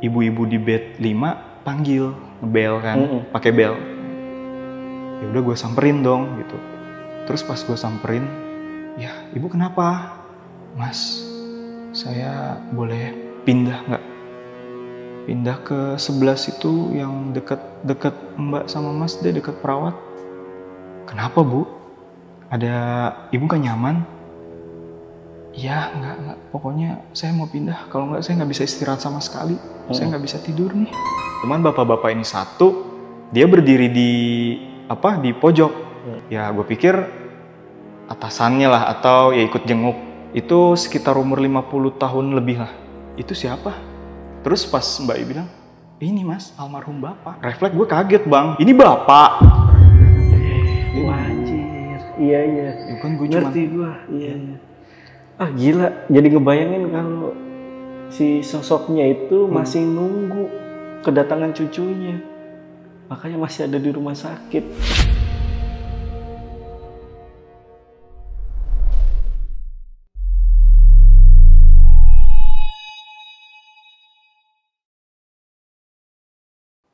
ibu-ibu di bed 5 panggil, ngebel kan, pakai bel. Ya udah gue samperin dong gitu. Terus pas gue samperin, ya ibu kenapa? Mas, saya boleh pindah nggak? Pindah ke 11 itu yang deket mbak sama mas deh, deket perawat. Kenapa bu? Ada ibu gak nyaman? Ya enggak, pokoknya saya mau pindah. Kalau enggak saya nggak bisa istirahat sama sekali. Saya nggak bisa tidur nih. Cuman bapak-bapak ini satu, dia berdiri di pojok. Ya gue pikir atasannya lah atau ya ikut jenguk. Itu sekitar umur 50 tahun lebih lah. Itu siapa? Terus pas Mbak I bilang, ini mas almarhum bapak. Refleks gue kaget bang, ini bapak. Anjir, iya. Bukan gue ngerti gue, iya. Ah gila, jadi ngebayangin kalau si sosoknya itu masih nunggu kedatangan cucunya. Makanya masih ada di rumah sakit.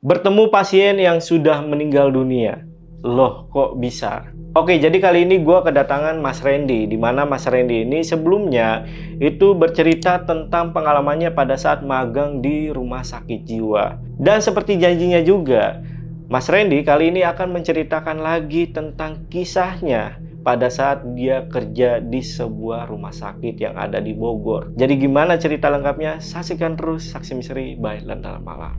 Bertemu pasien yang sudah meninggal dunia. Loh, kok bisa? Oke, jadi kali ini gue kedatangan Mas Randy, di mana Mas Randy ini sebelumnya itu bercerita tentang pengalamannya pada saat magang di rumah sakit jiwa. Dan seperti janjinya juga, Mas Randy kali ini akan menceritakan lagi tentang kisahnya pada saat dia kerja di sebuah rumah sakit yang ada di Bogor. Jadi gimana cerita lengkapnya? Saksikan terus Saksi Misteri by Lentera Malam.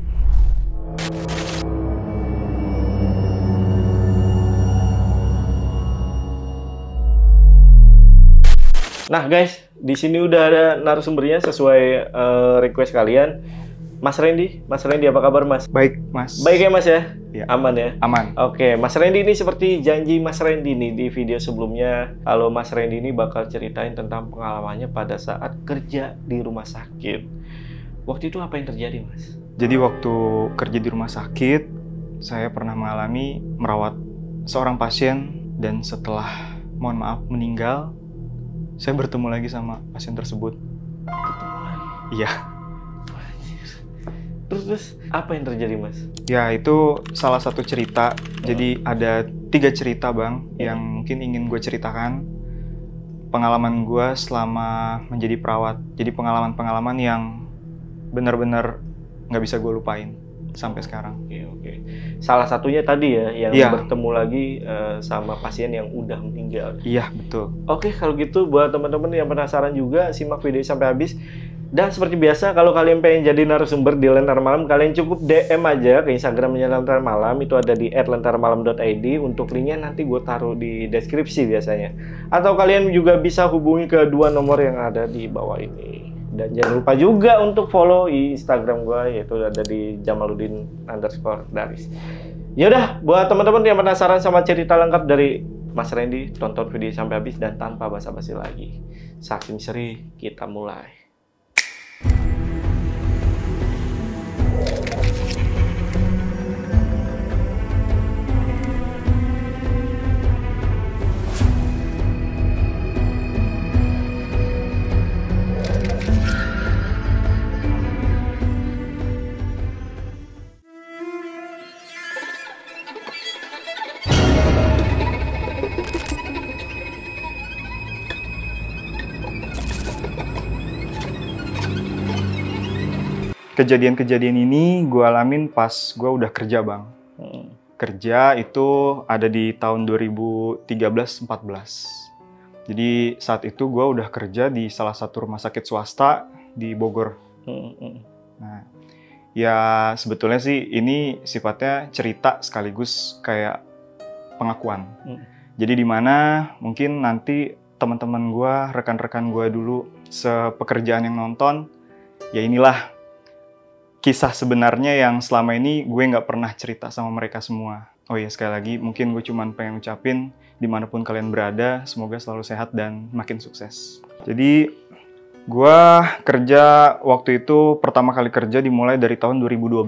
Nah guys, di sini udah ada narasumbernya sesuai request kalian. Mas Randy apa kabar mas? Baik mas. Baik ya mas ya? Ya. Aman ya? Aman. Oke, Mas Randy ini seperti janji Mas Randy nih di video sebelumnya. Kalau Mas Randy ini bakal ceritain tentang pengalamannya pada saat kerja di rumah sakit. Waktu itu apa yang terjadi mas? Jadi waktu kerja di rumah sakit, saya pernah mengalami merawat seorang pasien dan setelah, mohon maaf, meninggal, saya bertemu lagi sama pasien tersebut. Ketemu lagi? Iya. Terus apa yang terjadi mas? Ya itu salah satu cerita. Jadi ada 3 cerita bang yang mungkin ingin gue ceritakan. Pengalaman gue selama menjadi perawat. Jadi pengalaman-pengalaman yang benar-benar nggak bisa gue lupain sampai sekarang. Oke. Salah satunya tadi ya yang bertemu lagi sama pasien yang udah meninggal. Iya betul. Oke, kalau gitu buat teman-teman yang penasaran juga simak video sampai habis. Dan seperti biasa kalau kalian pengen jadi narasumber di Lentera Malam, kalian cukup DM aja ke Instagramnya Lentera Malam, itu ada di @lenteramalam.id. Untuk linknya nanti gue taruh di deskripsi biasanya. Atau kalian juga bisa hubungi ke 2 nomor yang ada di bawah ini. Dan jangan lupa juga untuk follow Instagram gue, yaitu ada di Jamaludin_Daris. Yaudah, buat teman-teman yang penasaran sama cerita lengkap dari Mas Randy, tonton video sampai habis dan tanpa basa-basi lagi. Saksi Misteri, kita mulai. Kejadian-kejadian ini gue alamin pas gue udah kerja bang. Kerja itu ada di tahun 2013-14. Jadi saat itu gue udah kerja di salah satu rumah sakit swasta di Bogor. Nah, ya sebetulnya sih ini sifatnya cerita sekaligus kayak pengakuan. Jadi di mana mungkin nanti teman-teman gue, rekan-rekan gue dulu sepekerjaan yang nonton, ya inilah kisah sebenarnya yang selama ini gue nggak pernah cerita sama mereka semua. Oh iya, sekali lagi mungkin gue cuman pengen ucapin dimanapun kalian berada, semoga selalu sehat dan makin sukses. Jadi gue kerja waktu itu, pertama kali kerja dimulai dari tahun 2012.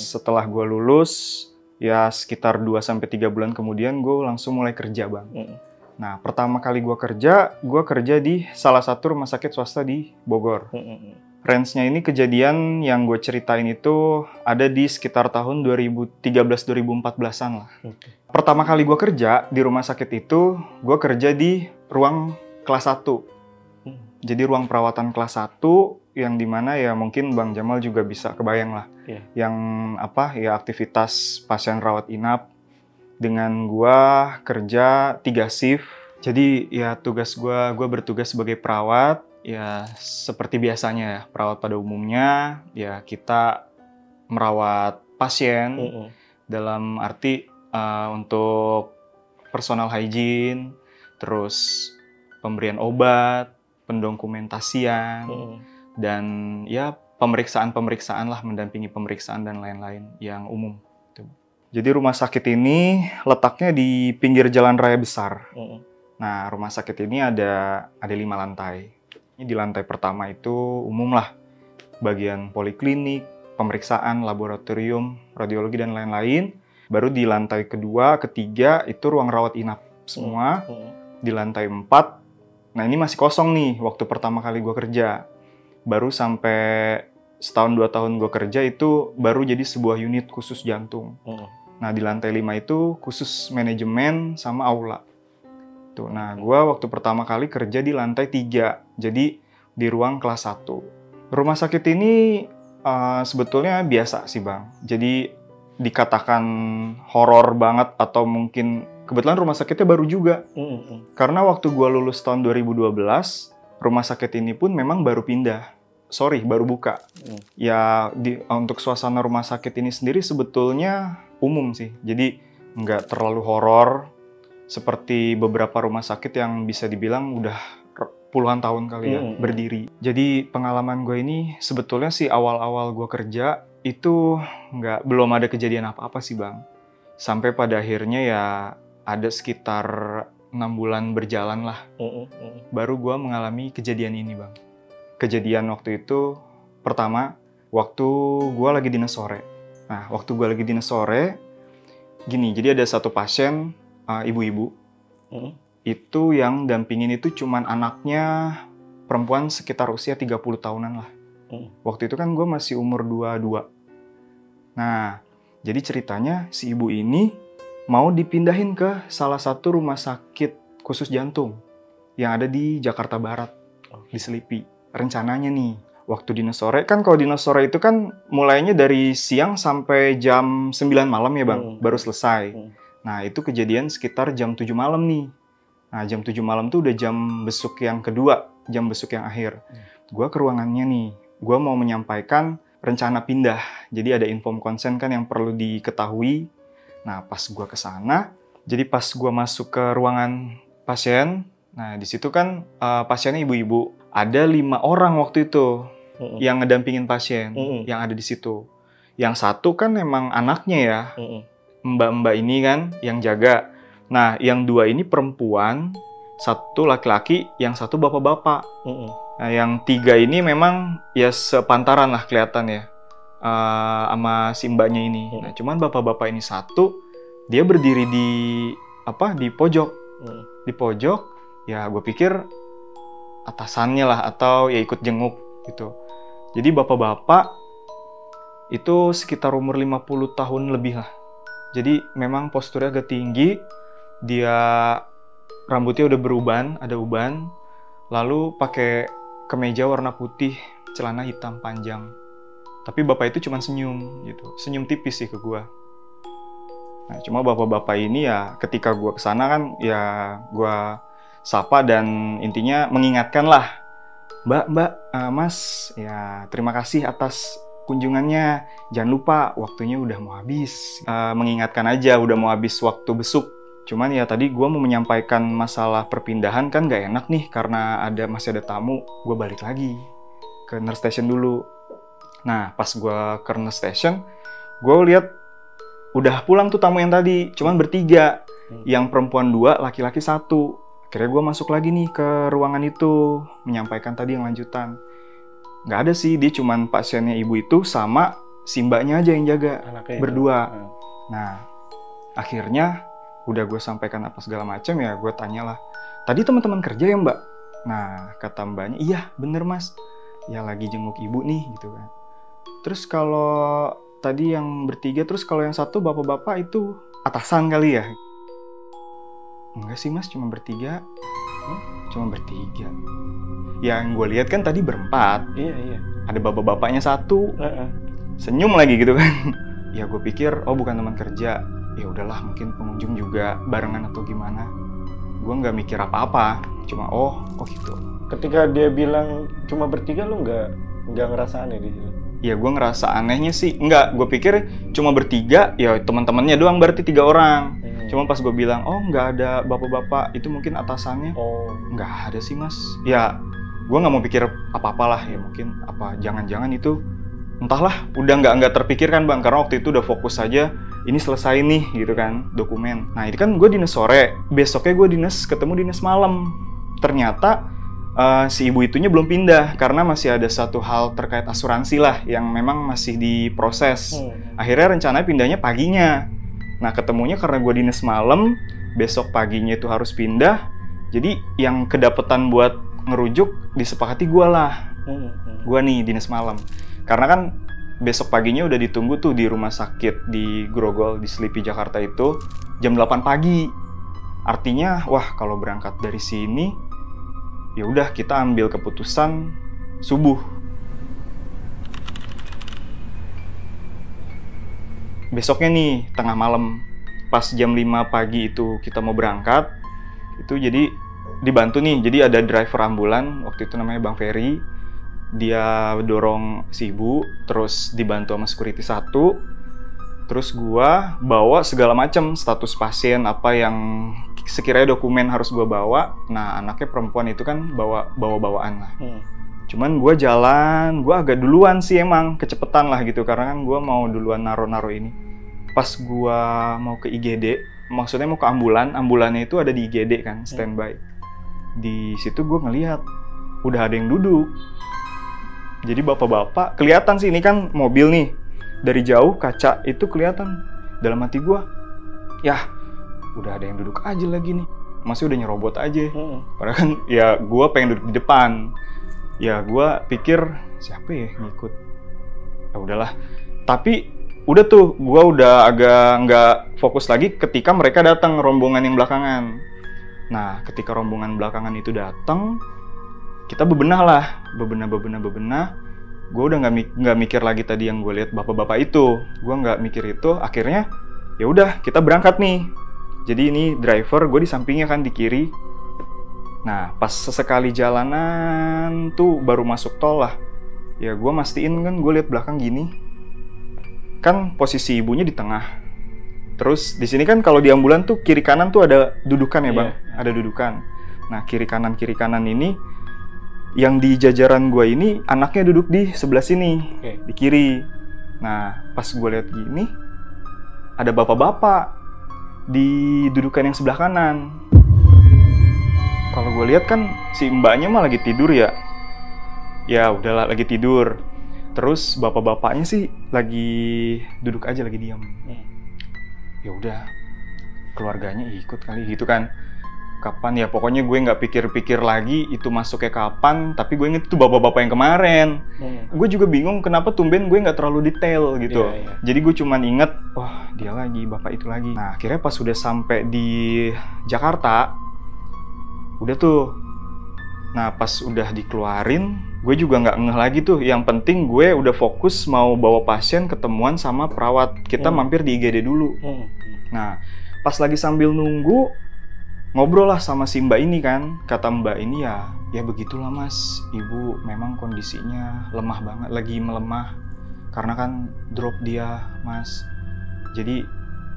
Setelah gue lulus, ya sekitar 2-3 bulan kemudian gue langsung mulai kerja bang. Nah pertama kali gue kerja di salah satu rumah sakit swasta di Bogor. Range-nya ini kejadian yang gue ceritain itu ada di sekitar tahun 2013-2014an lah. Pertama kali gue kerja di rumah sakit itu, gue kerja di ruang kelas 1. Jadi ruang perawatan kelas 1 yang dimana ya mungkin Bang Jamal juga bisa kebayang lah. Yang ya aktivitas pasien rawat inap. Dengan gue kerja 3 shift. Jadi ya tugas gue bertugas sebagai perawat. Ya seperti biasanya ya, perawat pada umumnya ya kita merawat pasien dalam arti untuk personal hygiene, terus pemberian obat, pendokumentasian, dan ya pemeriksaan-pemeriksaan lah, mendampingi pemeriksaan dan lain-lain yang umum. Jadi rumah sakit ini letaknya di pinggir jalan raya besar. Nah rumah sakit ini ada 5 lantai. Di lantai pertama itu umum lah, bagian poliklinik, pemeriksaan, laboratorium, radiologi, dan lain-lain. Baru di lantai kedua, ketiga, itu ruang rawat inap semua. Di lantai 4, nah ini masih kosong nih waktu pertama kali gue kerja. Baru sampai setahun 2 tahun gue kerja itu baru jadi sebuah unit khusus jantung. Nah di lantai 5 itu khusus manajemen sama aula. Nah, gue waktu pertama kali kerja di lantai 3, jadi di ruang kelas 1. Rumah sakit ini sebetulnya biasa sih Bang, jadi dikatakan horor banget atau mungkin kebetulan rumah sakitnya baru juga. Karena waktu gue lulus tahun 2012, rumah sakit ini pun memang baru baru buka. Ya untuk suasana rumah sakit ini sendiri sebetulnya umum sih, jadi nggak terlalu horor. Seperti beberapa rumah sakit yang bisa dibilang udah puluhan tahun kali ya berdiri. Jadi pengalaman gue ini sebetulnya sih awal-awal gue kerja itu belum ada kejadian apa-apa sih Bang. Sampai pada akhirnya ya ada sekitar 6 bulan berjalan lah. Baru gue mengalami kejadian ini Bang. Kejadian waktu itu pertama waktu gue lagi dinas sore. Nah waktu gue lagi dinas sore gini, jadi ada satu pasien ibu-ibu, itu yang dampingin itu cuman anaknya perempuan sekitar usia 30 tahunan lah. Waktu itu kan gue masih umur 22. Nah, jadi ceritanya si ibu ini mau dipindahin ke salah satu rumah sakit khusus jantung yang ada di Jakarta Barat, di Selipi. Rencananya nih, waktu dinas sore, kan kalau dinas sore itu kan mulainya dari siang sampai jam 9 malam ya Bang, baru selesai. Nah, itu kejadian sekitar jam 7 malam nih. Nah, jam 7 malam tuh udah jam besuk yang kedua, jam besuk yang akhir. Gua ke ruangannya nih. Gua mau menyampaikan rencana pindah. Jadi ada inform consent kan yang perlu diketahui. Nah, pas gua ke sana, jadi pas gua masuk ke ruangan pasien, nah di situ kan pasiennya ibu-ibu. Ada 5 orang waktu itu yang ngedampingin pasien yang ada di situ. Yang satu kan emang anaknya ya. Mbak-mbak ini kan yang jaga. Nah, yang 2 ini perempuan, 1 laki-laki, yang 1 bapak-bapak. Nah, yang 3 ini memang ya sepantaran lah kelihatan ya sama si mbaknya ini. Nah, cuman bapak-bapak ini 1, dia berdiri di pojok. Di pojok, ya gue pikir atasannya lah atau ya ikut jenguk gitu. Jadi bapak-bapak itu sekitar umur 50 tahun lebih lah. Jadi memang posturnya agak tinggi, dia rambutnya udah beruban, ada uban, lalu pakai kemeja warna putih, celana hitam panjang. Tapi bapak itu cuma senyum gitu, senyum tipis sih ke gua. Nah, cuma bapak-bapak ini ya ketika gua kesana kan ya gua sapa dan intinya mengingatkan lah, Mbak, Mas, ya terima kasih atas kunjungannya, jangan lupa waktunya udah mau habis. Mengingatkan aja udah mau habis waktu besuk. Cuman ya tadi gue mau menyampaikan masalah perpindahan kan gak enak nih karena masih ada tamu. Gue balik lagi ke nurse station dulu. Nah pas gue ke nurse station, gue lihat udah pulang tuh tamu yang tadi, cuman bertiga. Yang perempuan 2, laki-laki 1. Akhirnya gue masuk lagi nih ke ruangan itu, menyampaikan tadi yang lanjutan. Nggak ada sih, dia cuman pasiennya ibu itu sama si mbaknya aja yang jaga, anaknya berdua. Nah, akhirnya udah gue sampaikan apa segala macam ya, gue tanyalah, tadi teman-teman kerja ya Mbak? Nah, kata mbaknya, iya bener Mas. ya lagi jenguk ibu nih gitu kan. Terus kalau tadi yang bertiga, terus kalau yang satu bapak-bapak itu atasan kali ya? Enggak sih mas, cuma bertiga. Cuma bertiga. Yang gue lihat kan tadi berempat. Iya. Ada bapak-bapaknya satu. Senyum lagi gitu kan. Ya gue pikir, oh bukan teman kerja. Ya udahlah, mungkin pengunjung juga barengan atau gimana. Gue nggak mikir apa-apa. Cuma oh gitu. Ketika dia bilang cuma bertiga, lu nggak ngerasa aneh di situ? Ya gue ngerasa anehnya sih, enggak, gue pikir cuma bertiga, ya teman-temannya doang berarti 3 orang. Cuma pas gue bilang, oh nggak ada bapak-bapak, itu mungkin atasannya. Oh. Nggak ada sih mas. Ya gue nggak mau pikir apa-apalah, ya mungkin apa jangan-jangan itu, entahlah, udah nggak terpikirkan bang, karena waktu itu udah fokus aja, ini selesai nih gitu kan, dokumen. Nah ini kan gue dinas sore, besoknya gue ketemu dinas malam. Ternyata si ibu itunya belum pindah karena masih ada satu hal terkait asuransi lah yang memang masih diproses. Akhirnya rencananya pindahnya paginya. Nah ketemunya karena gue dinas malam, besok paginya itu harus pindah. Jadi yang kedapetan buat ngerujuk disepakati gue lah. Gue nih dinas malam. Karena kan besok paginya udah ditunggu tuh di rumah sakit di Grogol, di Selipi Jakarta itu jam 8 pagi. Artinya wah kalau berangkat dari sini ya udah kita ambil keputusan subuh. Besoknya nih tengah malam pas jam 5 pagi itu kita mau berangkat. Itu jadi dibantu nih. Jadi ada driver ambulan waktu itu namanya Bang Ferry. Dia dorong si ibu, terus dibantu sama security 1. Terus gua bawa segala macam status pasien, apa yang sekiranya dokumen harus gua bawa. Nah anaknya perempuan itu kan bawa-bawaan lah. Cuman gua jalan, gua agak duluan sih emang, kecepetan lah gitu. Karena kan gua mau duluan naro-naro ini. Pas gua mau ke IGD, maksudnya mau ke ambulannya itu ada di IGD kan, standby. Di situ gua ngelihat udah ada yang duduk. Jadi bapak-bapak, kelihatan sih ini kan mobil nih. Dari jauh kaca itu kelihatan. Dalam hati gue, ya udah ada yang duduk aja lagi nih, masih udah nyerobot aja. Padahal kan ya gue pengen duduk di depan. Ya gue pikir siapa ya ngikut. Ya udahlah. Tapi udah tuh gue udah agak nggak fokus lagi ketika mereka datang rombongan yang belakangan. Nah ketika rombongan belakangan itu datang, kita bebenah lah, bebenah. Gue udah nggak mikir lagi tadi yang gue lihat bapak-bapak itu. Gue nggak mikir itu. Akhirnya ya udah kita berangkat nih. Jadi ini driver, gue di sampingnya kan di kiri. Nah pas sesekali jalanan tuh baru masuk tol lah. Ya gue mastiin kan gue lihat belakang gini. Kan posisi ibunya di tengah. Terus di sini kan kalau di ambulan tuh kiri kanan tuh ada dudukan ya bang, ada dudukan. Nah kiri kanan ini. Yang di jajaran gue ini anaknya duduk di sebelah sini, di kiri. Nah pas gue lihat gini ada bapak-bapak di dudukan yang sebelah kanan. Kalau gue lihat kan si mbaknya mah lagi tidur ya. Ya udahlah lagi tidur. Terus bapak-bapaknya sih lagi duduk aja, lagi diam. Ya udah keluarganya ikut kali gitu kan. Kapan ya pokoknya gue nggak pikir-pikir lagi itu masuknya kapan, tapi gue inget itu bapak-bapak yang kemarin. Gue juga bingung kenapa tumben gue nggak terlalu detail gitu. Jadi gue cuman inget, wah dia lagi, bapak itu lagi. Nah akhirnya pas udah sampai di Jakarta, udah tuh. Nah pas udah dikeluarin, gue juga nggak ngeh lagi tuh. Yang penting gue udah fokus mau bawa pasien ketemuan sama perawat. Kita mampir di IGD dulu. Nah pas lagi sambil nunggu, ngobrol lah sama si mbak ini kan. Kata mbak ini ya begitulah mas, ibu memang kondisinya lemah banget, lagi melemah karena kan drop dia mas. Jadi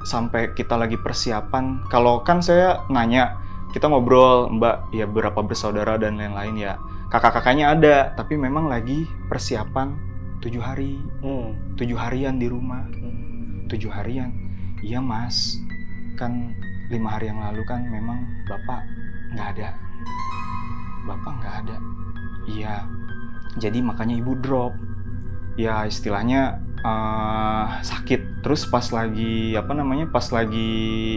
sampai kita lagi persiapan, kalau kan saya nanya, kita ngobrol mbak ya berapa bersaudara dan lain-lain ya, kakak-kakaknya ada tapi memang lagi persiapan 7 hari 7 harian di rumah. 7 harian iya mas, kan 5 hari yang lalu kan memang bapak nggak ada. Iya, jadi makanya ibu drop. Ya istilahnya sakit. Terus pas lagi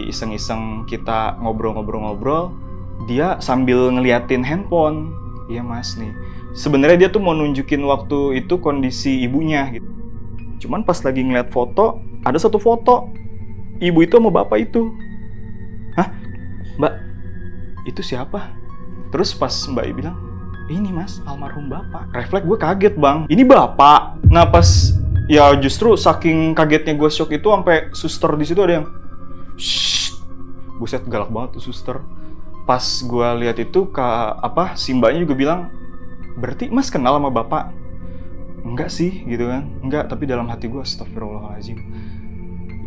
iseng-iseng kita ngobrol-ngobrol, dia sambil ngeliatin handphone. Iya mas nih, sebenarnya dia tuh mau nunjukin waktu itu kondisi ibunya gitu. Cuman pas lagi ngeliat foto, ada satu foto ibu itu sama bapak itu. Hah? Mbak, itu siapa? Terus pas Mbak I bilang, ini mas, almarhum bapak. Refleks gue kaget bang, ini bapak. Nah pas, ya justru saking kagetnya gue shock itu sampai suster di situ ada yang, shh, buset galak banget tuh suster. Pas gue lihat itu, si mbaknya juga bilang, berarti mas kenal sama bapak? Enggak sih, gitu kan. Enggak, tapi dalam hati gue, astagfirullahaladzim.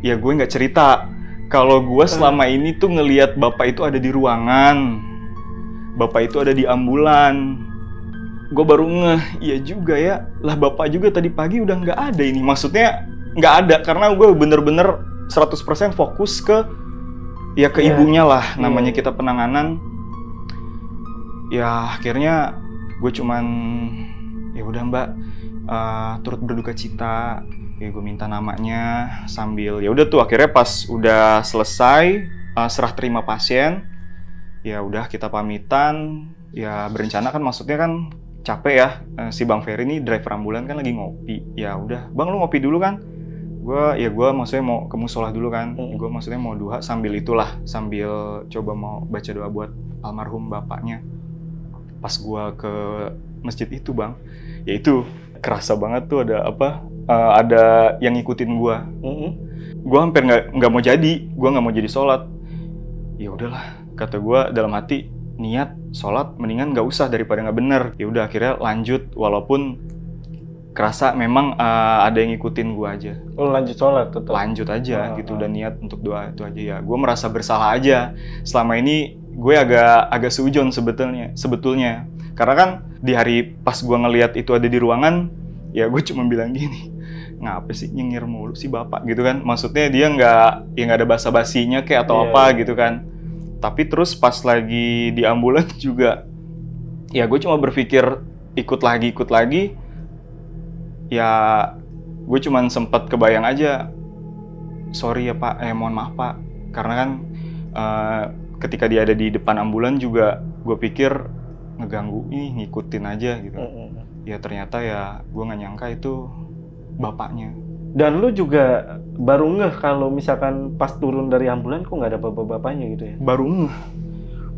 Ya gue nggak cerita. Kalau gue selama ini tuh ngelihat bapak itu ada di ruangan. Bapak itu ada di ambulan. Gue baru ngeh, iya juga ya. Lah bapak juga tadi pagi udah nggak ada ini. Maksudnya nggak ada, karena gue bener-bener 100% fokus ke ibunya lah, namanya kita penanganan. Ya akhirnya gue cuman ya udah mbak, turut berduka cita. Ya gue minta namanya sambil ya udah tuh akhirnya pas udah selesai serah terima pasien, ya udah kita pamitan. Ya berencana kan, maksudnya kan capek ya, si Bang Ferry ini driver ambulan kan lagi ngopi. Ya udah bang, lu ngopi dulu kan? Gue maksudnya mau ke musola dulu kan. Gue maksudnya mau duha sambil coba mau baca doa buat almarhum bapaknya. Pas gue ke masjid itu bang, ya itu kerasa banget tuh ada yang ngikutin gue. Gue hampir nggak mau jadi sholat. Ya udahlah, kata gue dalam hati, niat sholat mendingan nggak usah daripada nggak bener. Ya udah akhirnya lanjut, walaupun kerasa memang ada yang ngikutin gue aja. Oh, lanjut sholat tetap? Lanjut aja gitu, dan niat untuk doa itu aja. Ya gue merasa bersalah aja. Selama ini gue agak seujon sebetulnya. Karena kan di hari pas gue ngelihat itu ada di ruangan, ya gue cuma bilang gini, ngapa sih nyengir mulu si bapak gitu kan. Maksudnya dia nggak ada basa-basinya kayak atau apa gitu kan. Tapi terus pas lagi di ambulan juga, ya gue cuma berpikir ikut lagi. Ya gue cuman sempet kebayang aja, sorry ya pak, mohon maaf pak. Karena kan ketika dia ada di depan ambulan juga gue pikir ngeganggu, ngikutin aja gitu. Ya ternyata ya gue nggak nyangka itu bapaknya. Dan lu juga baru ngeh kalau misalkan pas turun dari ambulan kok nggak ada bapak-bapaknya gitu ya? Baru ngeh.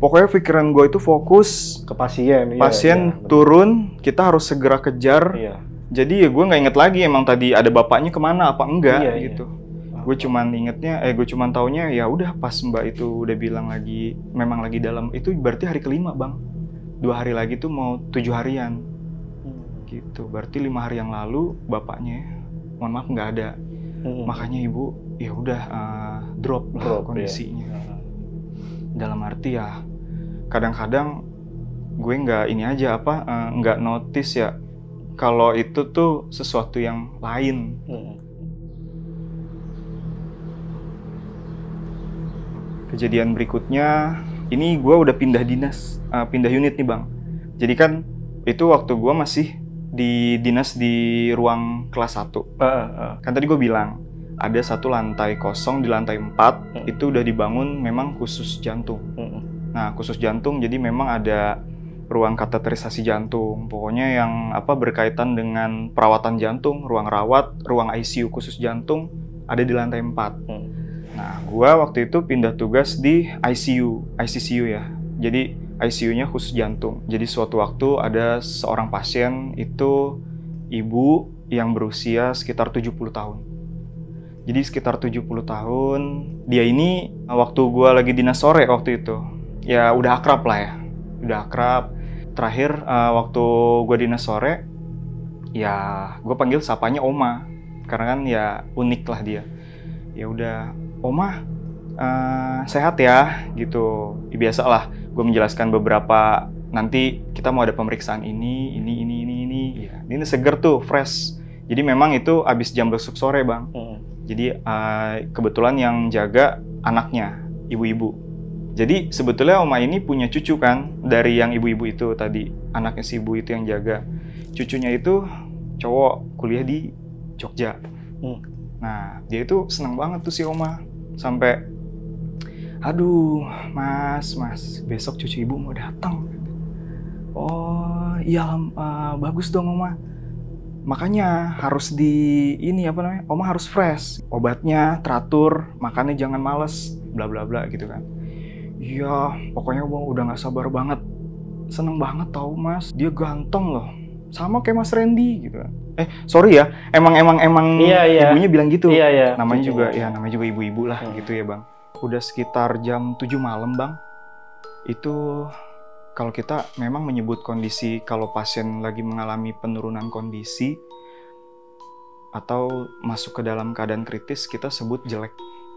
Pokoknya pikiran gue itu fokus ke pasien. Pasien turun, kita harus segera kejar. Jadi ya gue nggak inget lagi emang tadi ada bapaknya kemana apa enggak gitu. Gue cuman taunya ya udah pas mbak itu udah bilang lagi memang lagi dalam, itu berarti hari kelima bang. 2 hari lagi tuh mau 7 harian gitu. Berarti 5 hari yang lalu bapaknya, mohon maaf nggak ada. Makanya ibu ya udah drop kondisinya. Dalam arti ya kadang-kadang gue nggak nggak notice ya kalau itu tuh sesuatu yang lain. Kejadian berikutnya, ini gue udah pindah unit nih bang. Jadi kan itu waktu gue masih di dinas di ruang kelas 1. Kan tadi gue bilang ada satu lantai kosong di lantai 4 itu udah dibangun memang khusus jantung. Nah khusus jantung, jadi memang ada ruang kateterisasi jantung, pokoknya yang berkaitan dengan perawatan jantung, ruang rawat, ruang ICU khusus jantung ada di lantai 4. Nah, gua waktu itu pindah tugas di ICCU ya. Jadi ICU-nya khusus jantung. Jadi suatu waktu ada seorang pasien itu ibu yang berusia sekitar 70 tahun. Jadi sekitar 70 tahun, dia ini waktu gua lagi dinas sore waktu itu, ya udah akrab lah ya. Udah akrab. Terakhir waktu gue dinas sore, ya gue panggil sapanya Oma, karena kan ya unik lah dia. Ya udah, Oma sehat ya gitu. Biasa lah, gue menjelaskan beberapa, nanti kita mau ada pemeriksaan ini. Ya, ini seger tuh, fresh. Jadi memang itu abis jam besuk sore bang. Jadi kebetulan yang jaga anaknya, ibu-ibu. Jadi sebetulnya Oma ini punya cucu kan, dari yang ibu-ibu itu tadi, anaknya si ibu itu yang jaga. Cucunya itu cowok, kuliah di Jogja. Nah, dia itu senang banget tuh si Oma. Sampai, aduh mas, besok cucu ibu mau datang. Oh Iya bagus dong Oma. Makanya harus Oma harus fresh. Obatnya teratur, makannya jangan males, bla bla bla gitu kan. Iya, pokoknya Oma udah nggak sabar banget. Seneng banget tau Mas, dia ganteng loh. Sama kayak Mas Randy gitu. Sorry ya, emang Iya. ibunya bilang gitu. Iya. Namanya juga ibu-ibu lah gitu ya Bang. Udah sekitar jam 7 malam Bang. Itu kalau kita memang menyebut kondisi kalau pasien lagi mengalami penurunan kondisi atau masuk ke dalam keadaan kritis, kita sebut jelek.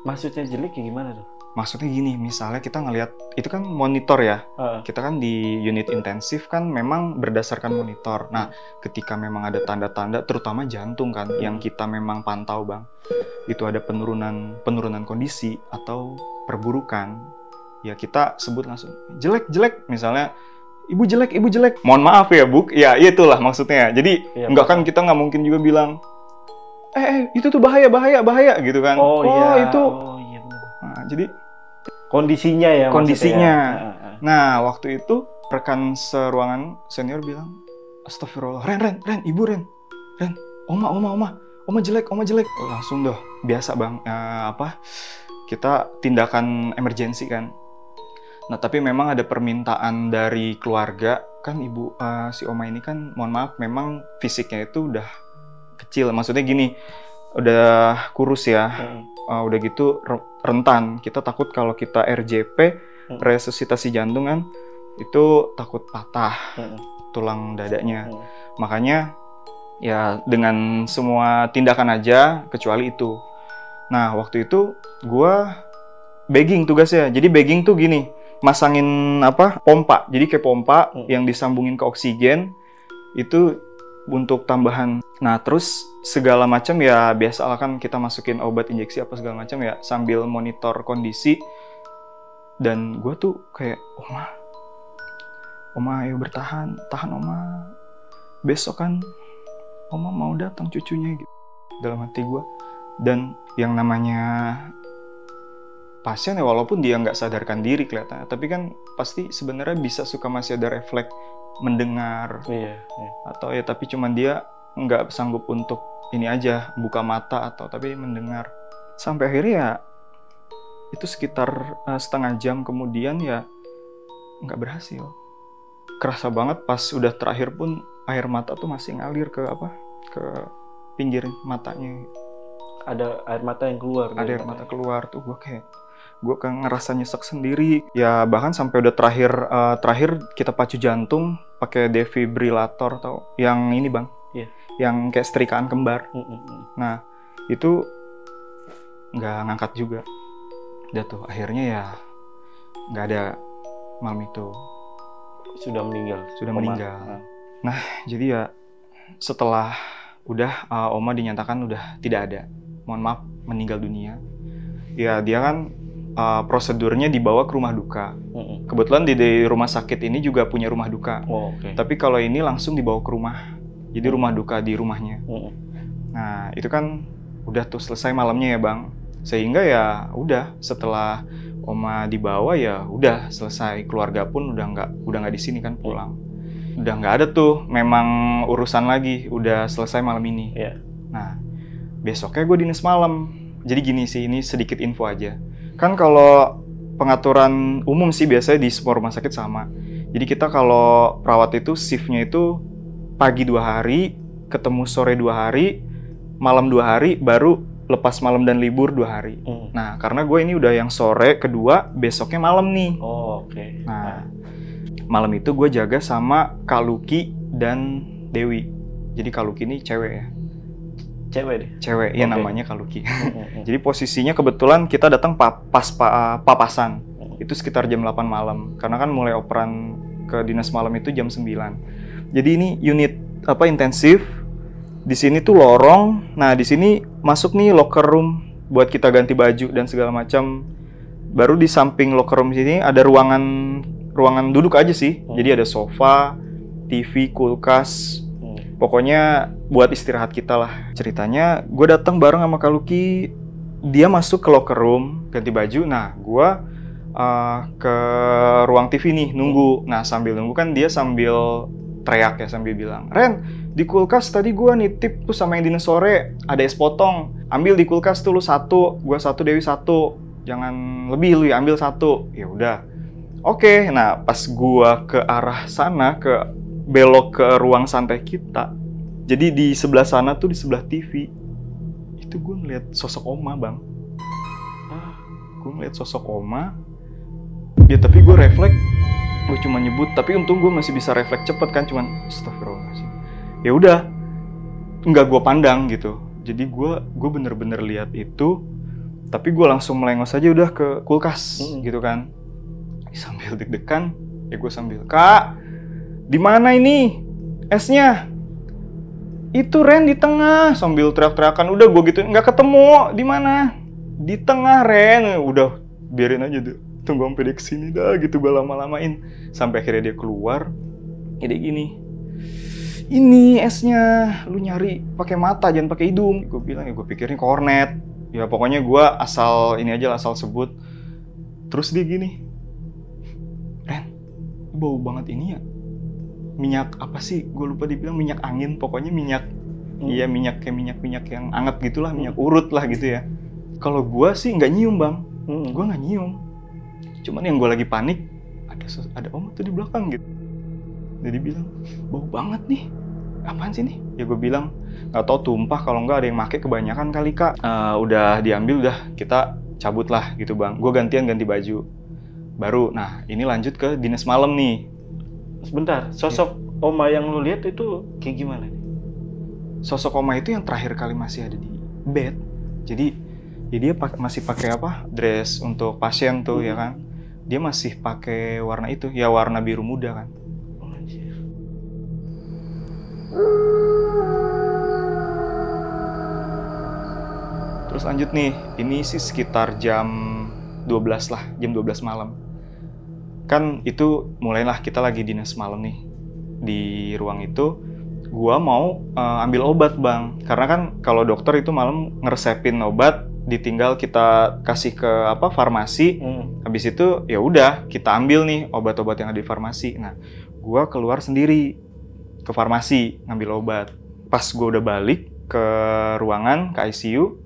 Maksudnya jelek kayak gimana tuh? Maksudnya gini, misalnya kita ngelihat, itu kan monitor ya, kita kan di unit intensif kan memang berdasarkan monitor. Nah, ketika memang ada tanda-tanda, terutama jantung kan, yang kita memang pantau Bang, itu ada penurunan kondisi atau perburukan, ya kita sebut langsung, jelek, misalnya, ibu jelek. Mohon maaf ya Bu, ya itulah maksudnya. Jadi, kita nggak mungkin juga bilang, itu tuh bahaya gitu kan. Itu. Iya benar. Nah, jadi kondisinya ya. Nah, waktu itu rekan seruangan senior bilang, astagfirullah, Ren, ibu Ren, Oma jelek. Langsung dah, biasa Bang, kita tindakan emergensi kan. Nah, tapi memang ada permintaan dari keluarga, kan ibu si Oma ini kan, mohon maaf, memang fisiknya itu udah kecil, maksudnya gini, udah kurus ya, udah gitu rentan. Kita takut kalau kita RJP, resusitasi jantung kan, itu takut patah tulang dadanya. Makanya ya dengan semua tindakan aja kecuali itu. Nah waktu itu gue bagging tugasnya. Jadi bagging tuh gini, masangin pompa. Jadi kayak pompa yang disambungin ke oksigen itu untuk tambahan. Nah terus segala macam ya biasalah kan kita masukin obat injeksi apa segala macam ya sambil monitor kondisi. Dan gue tuh kayak, Oma ayo tahan Oma, besok kan Oma mau datang cucunya gitu dalam hati gue. Dan yang namanya pasien ya walaupun dia nggak sadarkan diri kelihatannya, tapi kan pasti sebenarnya suka masih ada refleks mendengar, atau ya tapi cuman dia nggak sanggup untuk ini aja buka mata atau tapi mendengar. Sampai akhirnya ya itu sekitar setengah jam kemudian ya nggak berhasil. Kerasa banget pas udah terakhir pun air mata tuh masih ngalir ke pinggir matanya. Ada air mata yang keluar. Ada air mata keluar tuh gue kayak ngerasa nyesek sendiri. Ya bahkan sampai udah terakhir kita pacu jantung pakai defibrilator atau yang ini Bang. Iya. Yang kayak setrikaan kembar. Nah, itu nggak ngangkat juga. Udah tuh akhirnya ya nggak ada malam itu. Sudah meninggal. Nah, jadi ya setelah udah Oma dinyatakan udah tidak ada. Mohon maaf, meninggal dunia. Ya dia kan prosedurnya dibawa ke rumah duka. Kebetulan di rumah sakit ini juga punya rumah duka. Tapi kalau ini langsung dibawa ke rumah. Jadi rumah duka di rumahnya. Nah itu kan udah tuh selesai malamnya ya Bang. Sehingga ya udah setelah Oma dibawa ya udah selesai. Keluarga pun udah nggak di sini kan pulang. Udah nggak ada tuh memang urusan lagi. Udah selesai malam ini. Nah besoknya gue dinas malam. Jadi gini sih, ini sedikit info aja. Kan kalau pengaturan umum sih biasanya di semua rumah sakit sama. Jadi kita kalau perawat itu shiftnya itu pagi 2 hari, ketemu sore 2 hari, malam 2 hari, baru lepas malam dan libur 2 hari. Nah karena gue ini udah yang sore kedua, besoknya malam nih. Nah malam itu gue jaga sama Kak Luki dan Dewi. Jadi Kak Luki ini cewek ya. Cewek, ya namanya Kak Luki. Jadi posisinya kebetulan kita datang papasan. Itu sekitar jam 8 malam. Karena kan mulai operan ke dinas malam itu jam 9. Jadi ini unit intensif. Di sini tuh lorong. Nah, di sini masuk nih locker room buat kita ganti baju dan segala macam. Baru di samping locker room sini ada ruangan duduk aja sih. Jadi ada sofa, TV, kulkas. Pokoknya buat istirahat kita lah. Ceritanya gue datang bareng sama Kak Luki. Dia masuk ke locker room ganti baju. Nah gue ke ruang TV nih nunggu. Nah sambil nunggu kan dia sambil teriak ya sambil bilang, "Ren, di kulkas tadi gue nitip tuh sama yang diner sore, ada es potong. Ambil di kulkas tuh lu 1, gue 1, Dewi 1. Jangan lebih lu ya, ambil 1." Ya udah. Oke, nah pas gue ke arah sana, belok ke ruang santai kita. Jadi di sebelah sana tuh, di sebelah TV, itu gue ngeliat sosok Oma, Bang. Gue ngeliat sosok Oma. Ya tapi gue refleks, gue cuma nyebut. Tapi untung gue masih bisa refleks cepet kan, cuman astagfirullahaladzim. Ya udah, nggak gue pandang gitu. Jadi gue bener-bener lihat itu. Tapi gue langsung melengos aja udah ke kulkas gitu kan. Sambil deg-degan, ya gue sambil, "Kak, di mana ini esnya?" "Itu Ren di tengah." Sambil teriak-teriakan, udah gue gitu, "Nggak ketemu, di mana?" "Di tengah Ren." Udah biarin aja tuh, tunggu sampai dia kesini dah gitu, gue lama-lamain. Sampai akhirnya dia keluar, jadi gini, "Ini esnya, lu nyari pakai mata jangan pakai hidung." Gue bilang, ya gue pikirin kornet. Ya pokoknya gue asal ini aja lah, asal sebut. Terus dia gini, "Ren, bau banget ini ya. Minyak apa sih? Gue lupa dibilang minyak angin. Pokoknya minyak, iya minyak kayak minyak yang anget gitulah, minyak urut lah gitu ya." Kalau gue sih nggak nyium, Bang. Gue nggak nyium. Cuman yang gue lagi panik, ada Om tuh di belakang gitu. Jadi bilang, "Bau banget nih. Apaan sih nih?" Ya gue bilang, "Nggak tahu, tumpah, kalau nggak ada yang make kebanyakan kali, Kak." Udah diambil, udah kita cabut lah gitu, Bang. Gue ganti baju. Baru, nah ini lanjut ke dinas malam nih. Sebentar, sosok Oma yang lu lihat itu kayak gimana nih? Sosok Oma itu yang terakhir kali masih ada di bed. Jadi ya dia masih pakai apa? Dress untuk pasien tuh ya kan. Dia masih pakai warna itu, ya warna biru muda kan. Oh, anjir. Terus lanjut nih, ini sih sekitar jam 12 lah, jam 12 malam. Kan itu mulailah kita lagi dinas malam nih. Di ruang itu, gua mau ambil obat, Bang. Karena kan kalau dokter itu malam ngeresepin obat, ditinggal kita kasih ke farmasi. Habis itu ya udah kita ambil nih obat-obat yang ada di farmasi. Nah, gua keluar sendiri ke farmasi ngambil obat. Pas gua udah balik ke ruangan, ke ICU,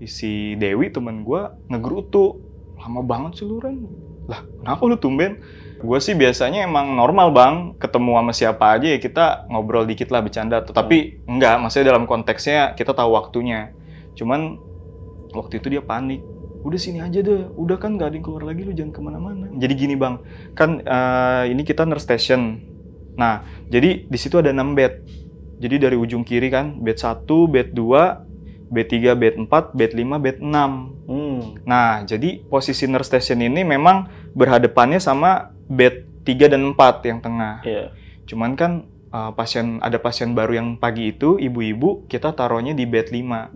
si Dewi temen gua ngegerutu. "Lama banget sih lu, Ren." "Lah, kenapa lu tumben?" Gue sih biasanya emang normal, Bang. Ketemu sama siapa aja ya kita ngobrol dikit lah, bercanda. Tapi enggak, maksudnya dalam konteksnya kita tahu waktunya. Cuman waktu itu dia panik. "Udah sini aja deh, udah kan gak ada yang keluar lagi, lu jangan kemana-mana." Jadi gini, Bang, kan ini kita nurse station. Nah, jadi di situ ada 6 bed. Jadi dari ujung kiri kan, bed 1, bed 2, bed 3, bed 4, bed 5, bed 6. Nah, jadi posisi nurse station ini memang berhadapannya sama bed 3 dan 4 yang tengah. Yeah. Cuman kan ada pasien baru yang pagi itu, ibu-ibu, kita taruhnya di bed 5.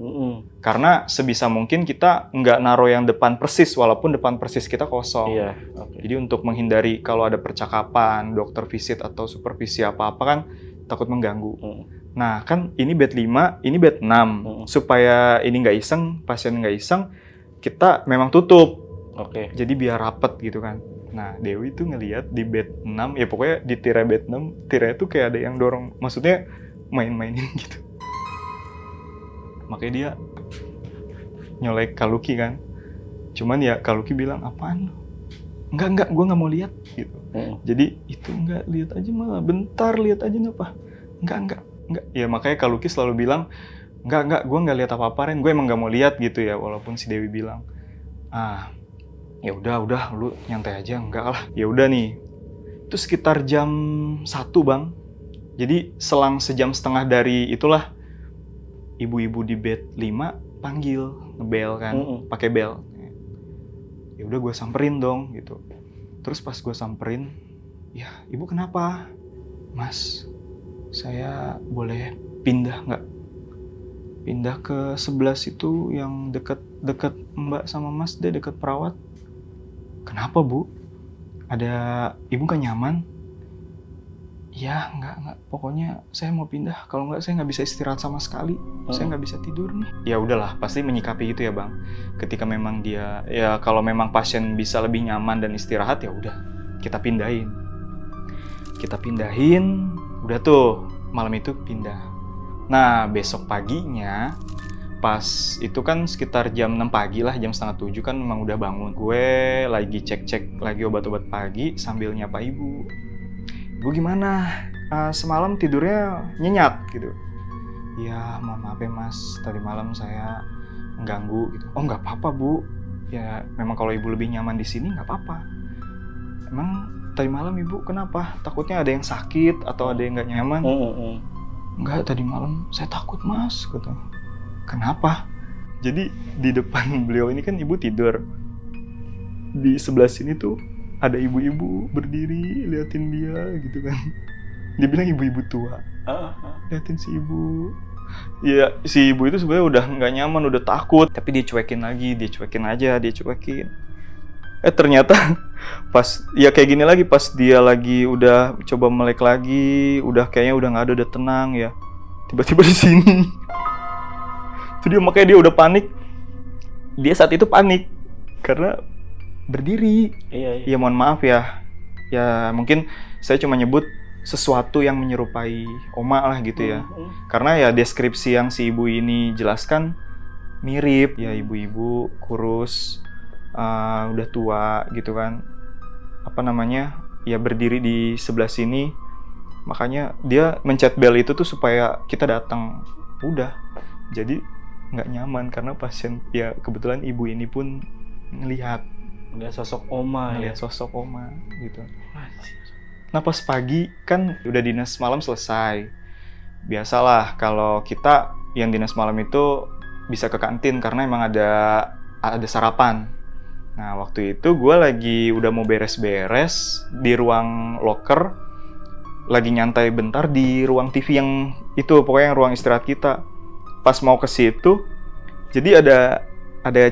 Karena sebisa mungkin kita nggak naruh yang depan persis, walaupun depan persis kita kosong. Yeah. Okay. Jadi untuk menghindari kalau ada percakapan, dokter visit atau supervisi apa-apa kan takut mengganggu. Nah, kan ini bed 5, ini bed 6. Supaya ini nggak iseng, pasien nggak iseng, kita memang tutup. Oke. Jadi biar rapet gitu kan. Nah, Dewi tuh ngelihat di bed 6, ya pokoknya di tirai bed 6, tirai itu kayak ada yang dorong, maksudnya main-mainin gitu. Makanya dia nyolek Kak Luki kan. Cuman ya Kak Luki bilang, "Apaan lu? Enggak, gue nggak mau lihat." Gitu. Jadi itu enggak, lihat aja malah, bentar lihat aja apa. Enggak. Ya makanya Kak Luki selalu bilang, enggak, gue nggak lihat apa-apa, Ren. Gue emang nggak mau lihat gitu ya, walaupun si Dewi bilang, ya udah, lu nyantai aja, enggak lah. Ya udah nih, itu sekitar jam 1, Bang. Jadi selang sejam setengah dari itulah, ibu-ibu di bed 5 panggil, ngebel kan, pakai bel. Ya udah gue samperin dong gitu. Terus pas gue samperin, "Ya ibu kenapa?" "Mas, saya boleh pindah nggak? Pindah ke 11 itu yang deket Mbak sama Mas deh, deket perawat." "Kenapa, Bu? Ada ibu nggak nyaman?" "Ya nggak, pokoknya saya mau pindah. Kalau nggak saya nggak bisa istirahat sama sekali. Saya nggak bisa tidur nih." Ya udahlah, pasti menyikapi itu ya, Bang. Ketika memang dia, ya kalau memang pasien bisa lebih nyaman dan istirahat, ya udah kita pindahin. Kita pindahin, udah tuh malam itu pindah. Nah besok paginya pas itu kan sekitar jam 6 pagi lah, jam setengah 7 kan memang udah bangun. Gue lagi cek-cek lagi obat-obat pagi sambil nyapa ibu. Ibu gimana? Semalam tidurnya nyenyak gitu. Ya mohon maaf ya mas, tadi malam saya mengganggu gitu. Oh nggak apa-apa bu, ya memang kalau ibu lebih nyaman di sini nggak apa-apa. Emang tadi malam ibu kenapa? Takutnya ada yang sakit atau ada yang nggak nyaman? Enggak, tadi malam saya takut mas, katanya. Kenapa? Jadi di depan beliau ini kan ibu tidur. Di sebelah sini tuh ada ibu-ibu berdiri liatin dia gitu kan. Dia bilang ibu-ibu tua. Liatin si ibu. Ya si ibu itu sebenarnya udah nggak nyaman, udah takut. Tapi dia cuekin lagi, dia cuekin aja, dia cuekin. Ternyata pas ya kayak gini lagi, pas dia lagi udah coba melek lagi, udah kayaknya udah nggak ada, udah tenang ya. Tiba-tiba di sini. Itu dia, makanya dia udah panik. Dia saat itu panik karena berdiri. Iya. Ya mohon maaf ya. Ya mungkin saya cuma nyebut sesuatu yang menyerupai oma lah gitu ya. Karena ya deskripsi yang si ibu ini jelaskan mirip. Ya ibu-ibu kurus, udah tua gitu kan. Apa namanya? Ya berdiri di sebelah sini. Makanya dia mencet bel itu tuh supaya kita datang. Udah. Jadi nggak nyaman karena pasien ya kebetulan ibu ini pun ngelihat sosok oma, ngelihat sosok oma gitu. Nah pas pagi kan udah dinas malam selesai. Biasalah kalau kita yang dinas malam itu bisa ke kantin karena emang ada sarapan. Nah waktu itu gue lagi udah mau beres-beres di ruang locker, lagi nyantai bentar di ruang TV yang itu, pokoknya yang ruang istirahat kita. Pas mau ke situ, jadi ada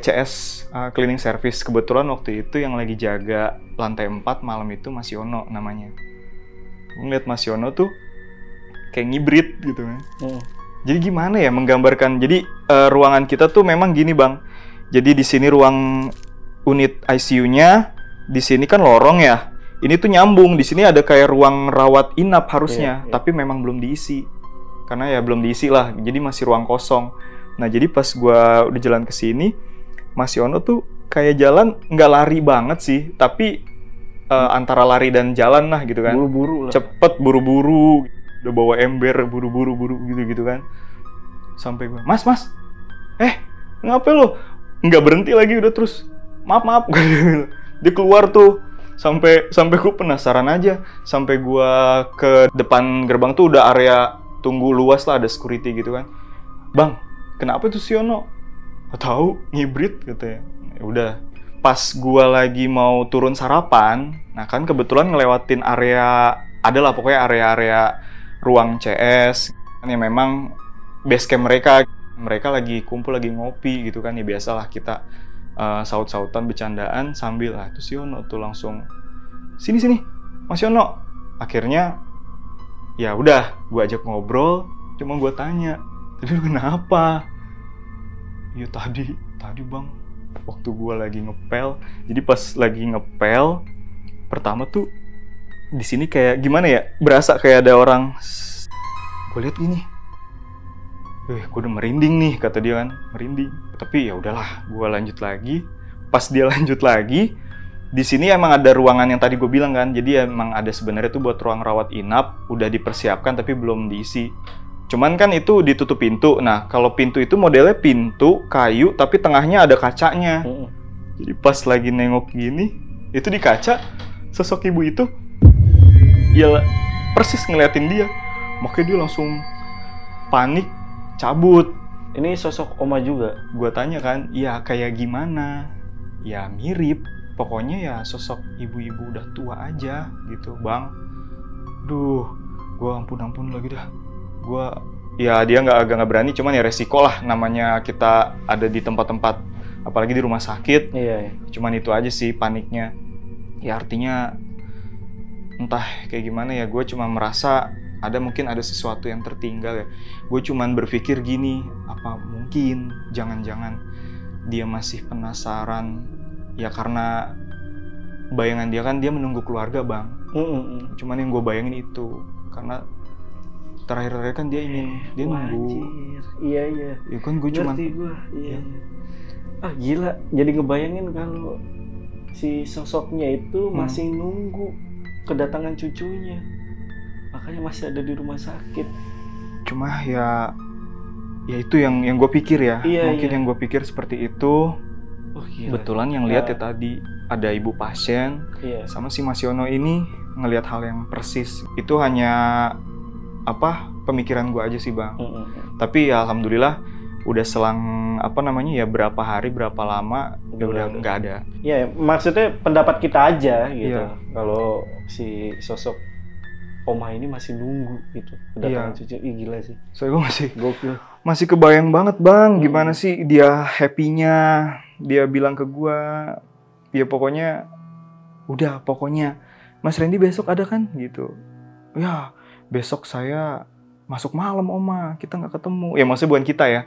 CS cleaning service. Kebetulan waktu itu yang lagi jaga lantai 4 malam itu Mas Yono namanya. Ngeliat Mas Yono tuh kayak ngibrit gitu kan. Jadi gimana ya menggambarkan? Jadi ruangan kita tuh memang gini bang. Jadi di sini ruang unit ICU-nya, di sini kan lorong ya. Ini tuh nyambung. Di sini ada kayak ruang rawat inap harusnya, tapi memang belum diisi. Karena ya belum diisi lah, jadi masih ruang kosong. Nah jadi pas gue udah jalan ke sini, Mas Yono tuh kayak jalan nggak lari banget sih, tapi antara lari dan jalan lah gitu kan. Buru-buru lah. Cepet, buru-buru, udah bawa ember, buru-buru gitu kan. Sampai gue, mas, ngapa lo? Nggak berhenti lagi, udah terus, maaf. Dia keluar tuh, sampai gue penasaran aja, sampai gue ke depan gerbang tuh udah area tunggu luas lah, ada security gitu kan. Bang, kenapa tuh si Yono? Gak tahu, ngibrit katanya. Ya udah, pas gua lagi mau turun sarapan, nah kan kebetulan ngelewatin area, adalah pokoknya area-area ruang CS, kan ya memang base camp mereka lagi kumpul, lagi ngopi gitu kan, ya biasalah kita saut-sautan, bercandaan sambil lah. Itu si Yono tuh langsung, sini, Mas Yono. Akhirnya ya udah, gue ajak ngobrol, cuma gue tanya, tadi lu kenapa? Ya tadi bang, waktu gue lagi ngepel. Jadi pas lagi ngepel, pertama tuh di sini kayak gimana ya, berasa kayak ada orang. Gue lihat gini, gue udah merinding nih, kata dia kan, merinding. Tapi ya udahlah, gue lanjut lagi. Pas dia lanjut lagi, di sini emang ada ruangan yang tadi gue bilang kan, jadi emang ada sebenarnya tuh buat ruang rawat inap, udah dipersiapkan tapi belum diisi. Cuman kan itu ditutup pintu. Nah kalau pintu itu modelnya pintu kayu tapi tengahnya ada kacanya. Jadi pas lagi nengok gini, itu di kaca sosok ibu itu ya persis ngeliatin dia. Makanya dia langsung panik, cabut. Ini sosok oma juga? Gue tanya kan, ya kayak gimana? Ya mirip. Pokoknya ya sosok ibu-ibu udah tua aja gitu bang. Duh, gue ampun lagi dah. Gue ya dia nggak berani, cuman ya resiko lah, namanya kita ada di tempat-tempat apalagi di rumah sakit. Iya. Cuman itu aja sih paniknya. Ya artinya entah kayak gimana ya, gue cuma merasa mungkin ada sesuatu yang tertinggal ya. Gue cuman berpikir gini, apa mungkin jangan-jangan dia masih penasaran. Ya karena bayangan dia kan dia menunggu keluarga bang. Cuman yang gue bayangin itu, karena terakhir-terakhir kan dia nunggu. Iya. Ya kan gue cuma. Iya. Ah gila, jadi ngebayangin kalau si sosoknya itu masih nunggu kedatangan cucunya, makanya masih ada di rumah sakit. Cuma ya itu yang gue pikir ya. Mungkin yang gue pikir seperti itu. Kebetulan yang lihat ya tadi ada ibu pasien sama si Mas Yono ini ngelihat hal yang persis. Itu hanya pemikiran gue aja sih Bang. Tapi ya alhamdulillah udah selang berapa hari berapa lama udah nggak ada. Iya, maksudnya pendapat kita aja gitu. Kalau si sosok Oma ini masih nunggu gitu kedatangan cucu. Ih gila sih. Gue masih gokil. Masih kebayang banget Bang, gimana sih dia happy-nya. Dia bilang ke gua, ya pokoknya Mas Randy besok ada kan gitu. Ya besok saya masuk malam Oma, kita nggak ketemu. Ya maksudnya bukan kita ya.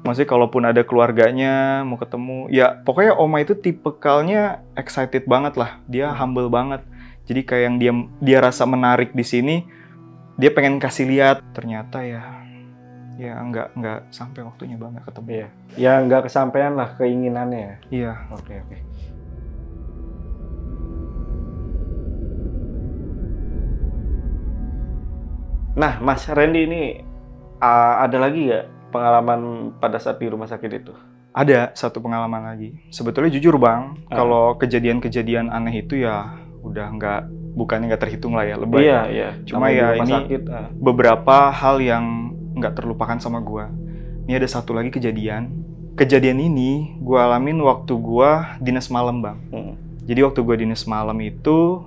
Maksudnya kalaupun ada keluarganya mau ketemu, ya pokoknya Oma itu tipikalnya excited banget lah. Dia humble banget. Jadi kayak yang dia rasa menarik di sini, dia pengen kasih lihat. Ternyata ya nggak sampai waktunya Bang, nggak ketemu. Ya nggak kesampaian lah keinginannya. Iya. Oke. Nah, Mas Randy ini ada lagi nggak pengalaman pada saat di rumah sakit itu? Ada satu pengalaman lagi. Sebetulnya jujur Bang, kalau kejadian-kejadian aneh itu ya udah bukannya nggak terhitung lah ya, lebay. Iya. Cuma ya ini beberapa hal yang nggak terlupakan sama gua. Ini ada satu lagi kejadian. Kejadian ini gua alamin waktu gua dinas malam Bang. Jadi waktu gua dinas malam itu,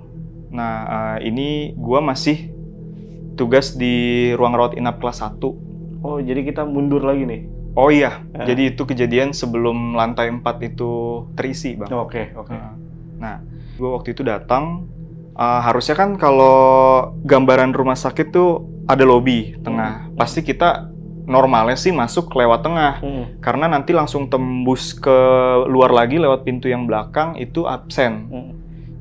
ini gua masih tugas di ruang rawat inap kelas 1. Oh, jadi kita mundur lagi nih? Oh iya, jadi itu kejadian sebelum lantai 4 itu terisi Bang. Oke. Nah, gue waktu itu datang, harusnya kan kalau gambaran rumah sakit tuh ada lobi tengah. Pasti kita normalnya sih masuk lewat tengah. Karena nanti langsung tembus ke luar lagi lewat pintu yang belakang itu absen.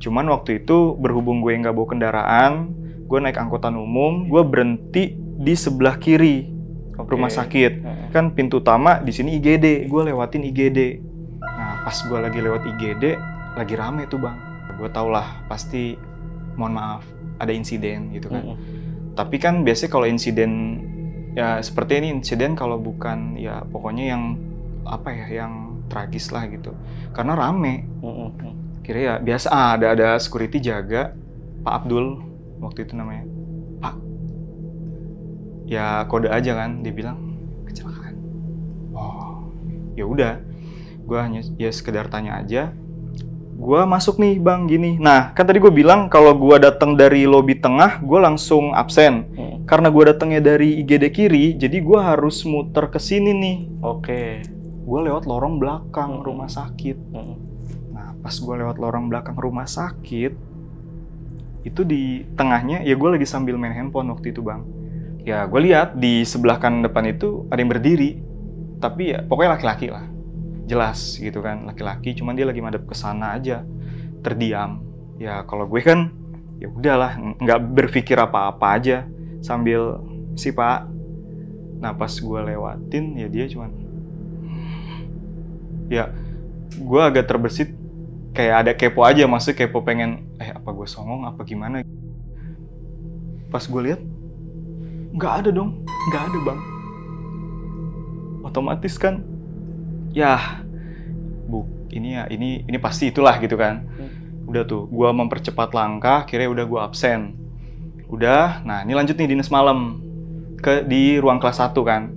Cuman waktu itu berhubung gue nggak bawa kendaraan, gue naik angkutan umum, gue berhenti di sebelah kiri rumah sakit. Kan pintu utama di sini IGD, gue lewatin IGD. Nah, pas gue lagi lewat IGD, lagi rame tuh Bang. Gue tau lah, pasti mohon maaf, ada insiden gitu kan. Tapi kan biasanya kalau insiden ya seperti ini, insiden kalau bukan ya pokoknya yang yang tragis lah gitu. Karena rame. Kira ya biasa ada security jaga, Pak Abdul waktu itu namanya. Pak, ya kode aja kan, dia bilang kecelakaan. Oh, ya udah, gue hanya ya sekedar tanya aja. Gue masuk nih Bang gini. Nah kan tadi gue bilang kalau gue datang dari lobi tengah, gue langsung absen. Karena gue datangnya dari IGD kiri, jadi gue harus muter ke sini nih. Gue lewat lorong belakang rumah sakit. Nah pas gue lewat lorong belakang rumah sakit, itu di tengahnya ya gue lagi sambil main handphone waktu itu Bang. Ya gue lihat di sebelah kanan depan itu ada yang berdiri, tapi ya pokoknya laki-laki lah, jelas gitu kan, laki-laki. Cuman dia lagi madep ke sana aja, terdiam. Ya kalau gue kan ya udahlah, nggak berpikir apa-apa aja sambil si Pak. Nah pas gue lewatin ya dia cuman, ya gue agak terbesit. Kayak ada kepo aja, maksudnya kepo pengen, apa gue songong, apa gimana. Pas gue lihat, nggak ada dong, nggak ada Bang. Otomatis kan, ya, ini pasti itulah gitu kan. Udah tuh, gue mempercepat langkah, akhirnya udah gue absen. Udah, nah ini lanjut nih dinas malam, di ruang kelas 1 kan.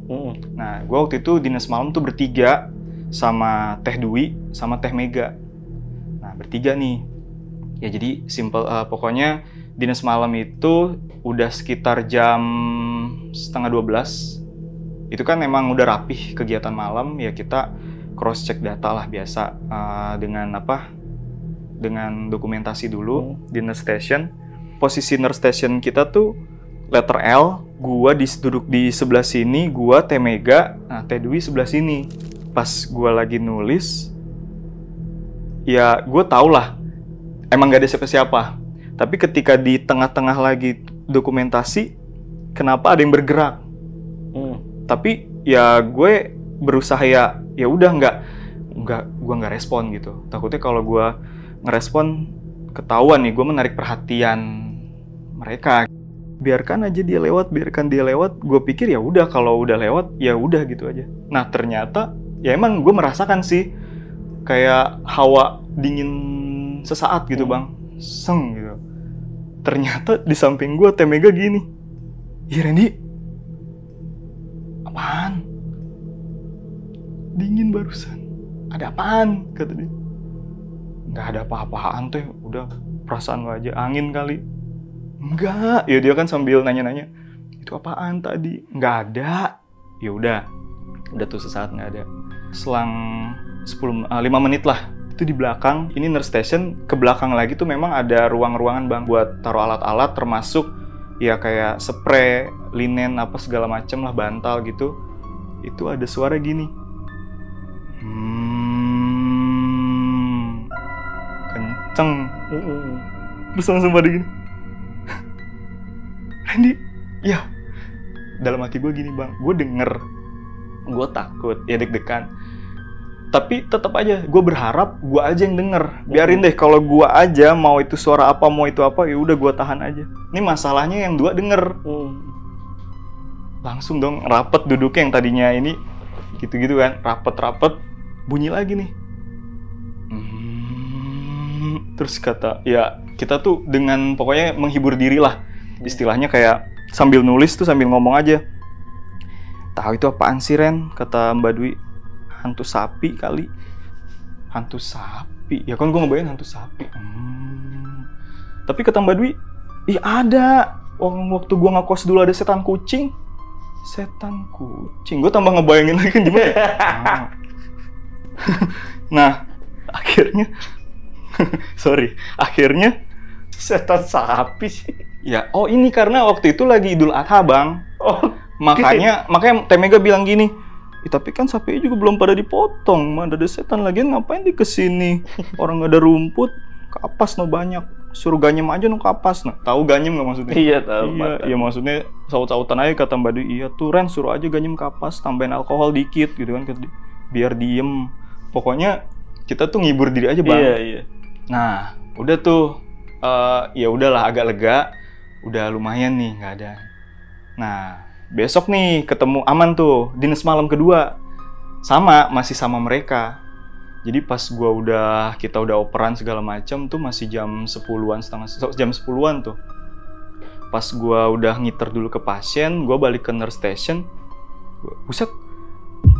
Nah, gue waktu itu dinas malam tuh bertiga, sama Teh Dwi, sama Teh Mega. Bertiga nih. Ya jadi simple, pokoknya dinas malam itu udah sekitar jam 11:30. Itu kan emang udah rapih kegiatan malam, ya kita cross check data lah biasa dengan dokumentasi dulu di nurse station. Posisi nurse station kita tuh letter L, gua duduk di sebelah sini, gua Teh Mega, nah Teh Dwi sebelah sini. Pas gua lagi nulis, ya gue tau lah, emang gak ada siapa-siapa. Tapi ketika di tengah-tengah lagi dokumentasi, kenapa ada yang bergerak? Tapi ya gue berusaha ya udah gue nggak respon gitu. Takutnya kalau gue ngerespon ketahuan nih gue menarik perhatian mereka. Biarkan aja dia lewat, biarkan dia lewat. Gue pikir ya udah, kalau udah lewat ya udah gitu aja. Nah ternyata ya emang gue merasakan sih kayak hawa dingin sesaat gitu bang, seng gitu. Ternyata di samping gue Temega gini, "Ih Randy, apaan? Dingin barusan. Ada apaan?" kata dia. "Nggak ada apa-apaan teh, udah perasaan lo aja, angin kali." "Enggak." Ya dia kan sambil nanya-nanya, "Itu apaan tadi?" "Nggak ada." Ya udah tuh sesaat nggak ada. Selang 5 menit lah, itu di belakang, ini nurse station, ke belakang lagi tuh memang ada ruang-ruangan bang buat taruh alat-alat, termasuk ya kayak spray, linen apa segala macem lah, bantal gitu. Itu ada suara gini, kenceng. Terus langsung pada gini, "Randy." Ya dalam hati gue gini bang, gue denger, gue takut, ya deg-degan. Tapi tetap aja, gue berharap gue aja yang denger. Biarin deh, kalau gue aja mau itu suara apa, mau itu apa, ya udah gue tahan aja. Ini masalahnya yang dua denger. Langsung dong rapet duduknya, yang tadinya ini gitu-gitu kan, rapet-rapet, bunyi lagi nih. Terus kata, ya kita tuh dengan pokoknya menghibur diri lah. Istilahnya kayak sambil nulis tuh sambil ngomong aja. "Tahu itu apaan sih Ren?" kata Mbak Dwi. "Hantu sapi kali." "Hantu sapi?" Ya kan gue ngebayangin hantu sapi. Tapi kata Mbak Dwi, "Ih ada. Waktu gue ngekos dulu ada setan kucing." Setan kucing? Gue tambah ngebayangin lagi kan gimana? Nah, akhirnya akhirnya setan sapi sih. Ya, oh ini karena waktu itu lagi Idul Adha bang. Oh, makanya Temega bilang gini, "Tapi kan sapinya juga belum pada dipotong, mana ada setan lagi, ngapain di kesini? Orang nggak ada rumput, kapas no banyak, suruh ganyem aja no kapas." Nah, tahu ganyem nggak maksudnya? Iya tahu. Iya maksudnya saut-sautan aja kata Mbak Dwi. "Iya tuh Ren, suruh aja ganyem kapas, tambahin alkohol dikit gitu kan, biar diem." Pokoknya kita tuh ngibur diri aja bang. Iya. Nah, udah tuh, ya udahlah agak lega, udah lumayan nih nggak ada. Nah, besok nih ketemu aman tuh, dinas malam kedua, masih sama mereka. Jadi pas kita udah operan segala macam tuh masih jam 10-an, jam 10-an tuh. Pas gua udah ngiter dulu ke pasien, gua balik ke nurse station. Buset,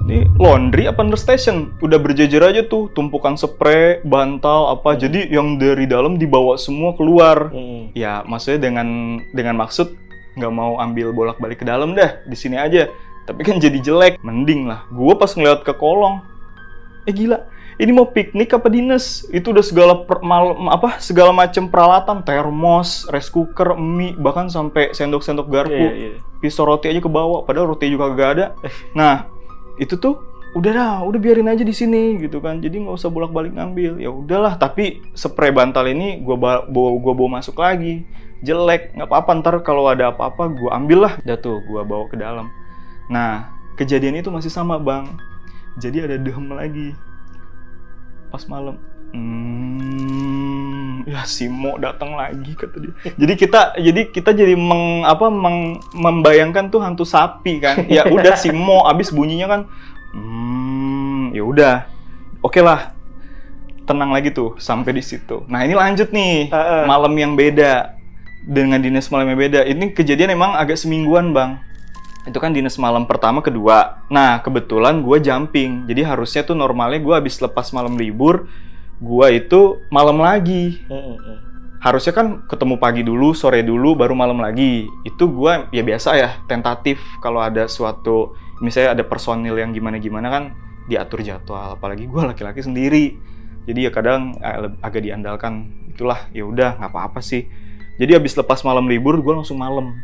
ini laundry apa nurse station? Udah berjejer aja tuh, tumpukan spray, bantal apa. Jadi yang dari dalam dibawa semua keluar. Ya maksudnya dengan maksud nggak mau ambil bolak-balik ke dalam dah, di sini aja. Tapi kan jadi jelek. Mending lah. Gua pas ngeliat ke kolong, gila. Ini mau piknik apa dinas? Itu udah segala macam peralatan, termos, rice cooker, mie, bahkan sampai sendok-sendok garpu, pisau roti aja ke bawah. Padahal roti juga gak ada. Nah, itu tuh udah biarin aja di sini gitu kan. Jadi nggak usah bolak-balik ngambil. Ya udahlah. Tapi spray bantal ini gua bawa masuk lagi. Jelek, nggak apa-apa. Ntar kalau ada apa-apa gua ambil lah. Udah tuh gua bawa ke dalam. Nah, kejadian itu masih sama bang. Jadi ada dehem lagi pas malam. Ya si Mo datang lagi kata dia. Jadi kita jadi membayangkan tuh hantu sapi kan. Ya udah si Mo abis bunyinya kan. Ya udah. Oke lah. Tenang lagi tuh sampai di situ. Nah, ini lanjut nih. Malam yang beda. Dengan dinas malam yang beda. Ini kejadian emang agak semingguan, Bang. Itu kan dinas malam pertama, kedua. Nah, kebetulan gue jumping. Jadi harusnya tuh normalnya gue habis lepas malam libur, gue itu malam lagi. Harusnya kan ketemu pagi dulu, sore dulu, baru malam lagi. Itu gue ya biasa ya, tentatif. Kalau ada suatu, misalnya ada personil yang gimana-gimana kan diatur jadwal. Apalagi gue laki-laki sendiri. Jadi ya kadang agak diandalkan. Itulah, ya udah nggak apa-apa sih. Jadi habis lepas malam libur, gue langsung malam.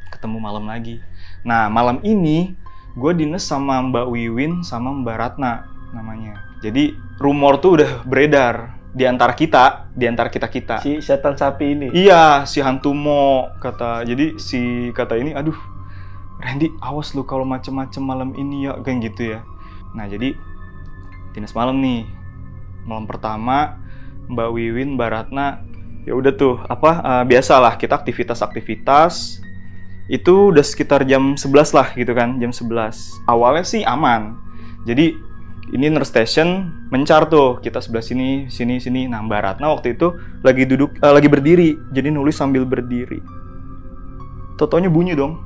Ketemu malam lagi. Nah, malam ini gue dinas sama Mbak Wiwin sama Mbak Ratna namanya. Jadi rumor tuh udah beredar di antara kita. di antara kita-kita. Si setan sapi ini. Iya, si hantu Mo kata. Jadi si kata ini, aduh, Randy, awas lu kalau macem-macem malam ini ya, kayak gitu ya. Nah, jadi dinas malam nih. Malam pertama, Mbak Wiwin, Mbak Ratna, ya udah tuh, biasalah kita aktivitas-aktivitas. Itu udah sekitar jam 11 lah gitu kan, jam 11. Awalnya sih aman. Jadi ini nurse station mencar tuh, kita sebelah sini. Nah, Mbak Ratna waktu itu lagi berdiri, jadi nulis sambil berdiri. Totonya bunyi dong.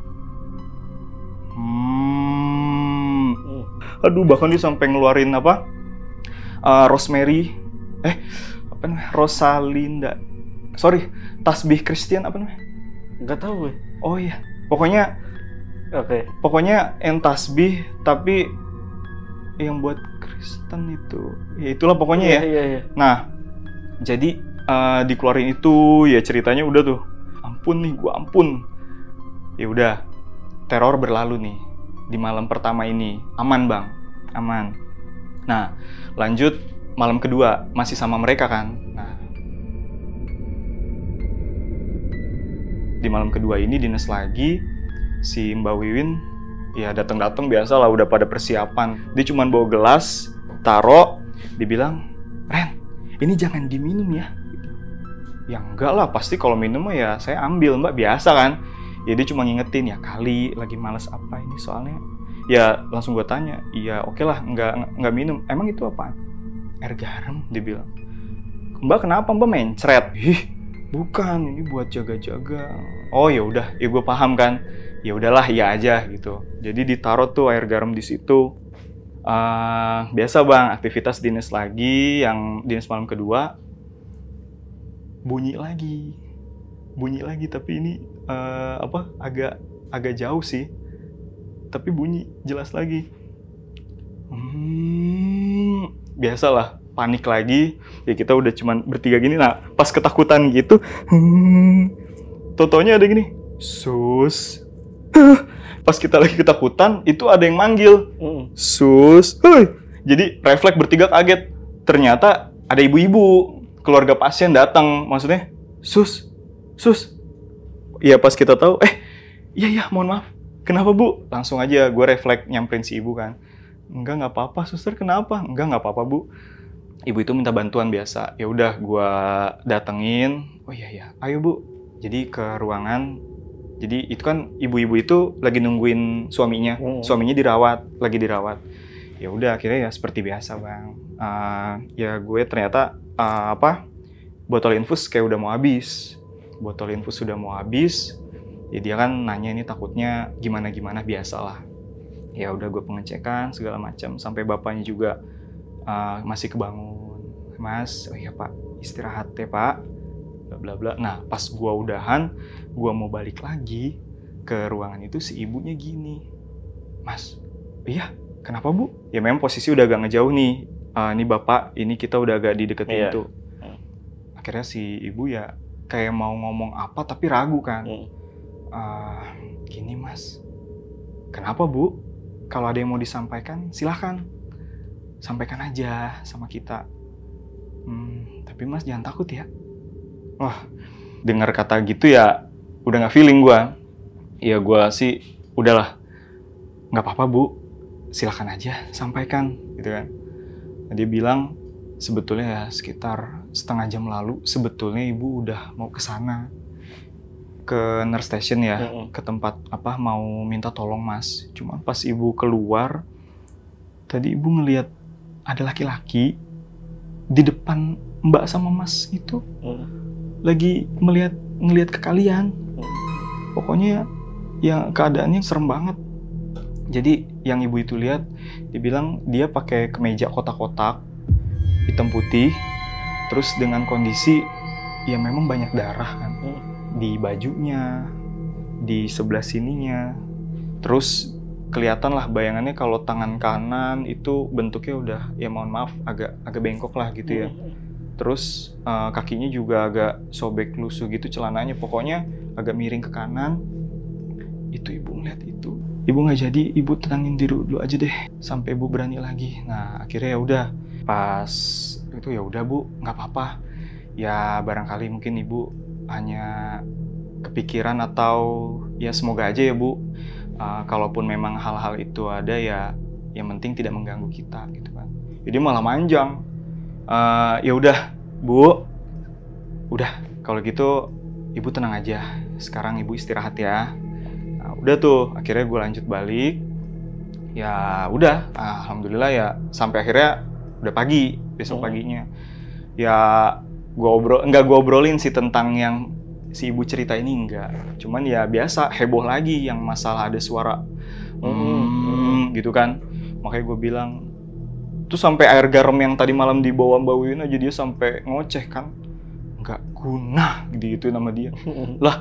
Aduh, bahkan dia sampai ngeluarin Rosemary, Rosalinda. Sorry, tasbih Kristen apa namanya? Nggak tahu gue. Oh iya, pokoknya yang tasbih tapi yang buat Kristen itu, ya itulah pokoknya ya. Iya. Nah, jadi dikeluarin itu, ya ceritanya udah tuh, ampun. Ya udah, teror berlalu nih di malam pertama ini, aman bang, aman. Nah, lanjut malam kedua masih sama mereka kan. Nah, di malam kedua ini dinas lagi, si Mbak Wiwin ya datang biasa lah, udah pada persiapan. Dia cuma bawa gelas, taro, dibilang, Ren, ini jangan diminum ya. Ya enggak lah, pasti kalau minum ya saya ambil mbak, biasa kan. Ya dia cuma ngingetin, ya kali lagi males apa ini soalnya. Ya langsung gue tanya, iya oke lah, nggak minum. Emang itu apa? Air garam, dia bilang. Mbak kenapa mbak mencret? Bukan, ini buat jaga-jaga. Oh ya udah, ya gue paham kan. Ya udahlah, ya aja gitu. Jadi ditaruh tuh air garam di situ. Biasa bang, aktivitas dinas lagi, yang dinas malam kedua bunyi lagi, tapi ini agak jauh sih, tapi bunyi jelas lagi. Biasalah, panik lagi. Ya kita udah cuman bertiga gini. Nah, pas ketakutan gitu, totonya ada gini, sus. Pas kita lagi ketakutan, itu ada yang manggil, sus. Jadi refleks bertiga kaget. Ternyata ada ibu-ibu, keluarga pasien datang. Maksudnya, sus. Iya pas kita tahu, iya mohon maaf. Kenapa bu? Langsung aja gue refleks nyamperin si ibu kan. Nggak apa-apa, suster kenapa? Nggak apa-apa bu. Ibu itu minta bantuan biasa. Ya udah gue datengin. Oh iya, ayo bu. Jadi ke ruangan. Jadi itu kan ibu-ibu itu lagi nungguin suaminya. Suaminya lagi dirawat. Ya udah akhirnya ya seperti biasa bang. Ya gue ternyata botol infus kayak udah mau habis. Botol infus sudah mau habis. Ya dia kan nanya ini takutnya gimana biasalah. Ya udah gue pengecekan segala macam sampai bapaknya juga masih kebangun. Mas, oh iya pak, istirahat ya pak. Bla bla. Nah, pas gue udahan, gue mau balik lagi ke ruangan itu, si ibunya gini. Mas, iya, kenapa bu? Ya memang posisi udah agak ngejauh nih. Ini bapak, ini kita udah agak di deket pintu. Akhirnya si ibu ya kayak mau ngomong apa tapi ragu kan. Gini mas, kenapa bu? Kalau ada yang mau disampaikan, silahkan. Sampaikan aja sama kita. Tapi mas jangan takut ya. Wah, dengar kata gitu ya udah gak feeling gue. Ya gue sih udahlah, gak apa-apa bu, silahkan aja sampaikan gitu kan. Nah, dia bilang sebetulnya ya sekitar setengah jam lalu sebetulnya ibu udah mau ke sana, ke nurse station ya, ke tempat mau minta tolong mas. Cuma pas ibu keluar tadi ibu ngelihat ada laki-laki di depan mbak sama mas itu. Lagi ngelihat ke kalian. Pokoknya yang keadaannya serem banget. Jadi yang ibu itu lihat, dia bilang dia pakai kemeja kotak-kotak hitam putih, terus dengan kondisi ya memang banyak darah kan di bajunya, di sebelah sininya. Terus kelihatan lah bayangannya kalau tangan kanan itu bentuknya udah ya mohon maaf agak bengkok lah gitu ya. Terus kakinya juga agak sobek lusuh gitu celananya, pokoknya agak miring ke kanan. Itu ibu ngeliat itu. Ibu nggak jadi, ibu tenangin diri dulu aja deh sampai ibu berani lagi. Nah akhirnya ya udah, pas itu ya udah bu, nggak apa-apa. Ya barangkali mungkin Ibu hanya kepikiran atau ya semoga aja ya Bu, kalaupun memang hal-hal itu ada ya yang penting tidak mengganggu kita gitu kan. Jadi malah manjang. Ya udah Bu, udah kalau gitu Ibu tenang aja. Sekarang Ibu istirahat ya. Nah, udah tuh akhirnya gue lanjut balik. Ya udah, alhamdulillah ya sampai akhirnya udah pagi besok paginya. Ya nggak gue obrolin sih tentang yang si ibu cerita ini enggak. Cuman ya biasa heboh lagi yang masalah ada suara gitu kan. Makanya gue bilang tuh sampai air garam yang tadi malam dibawa-bawain aja dia sampai ngoceh kan. Nggak guna gitu nama dia. Lah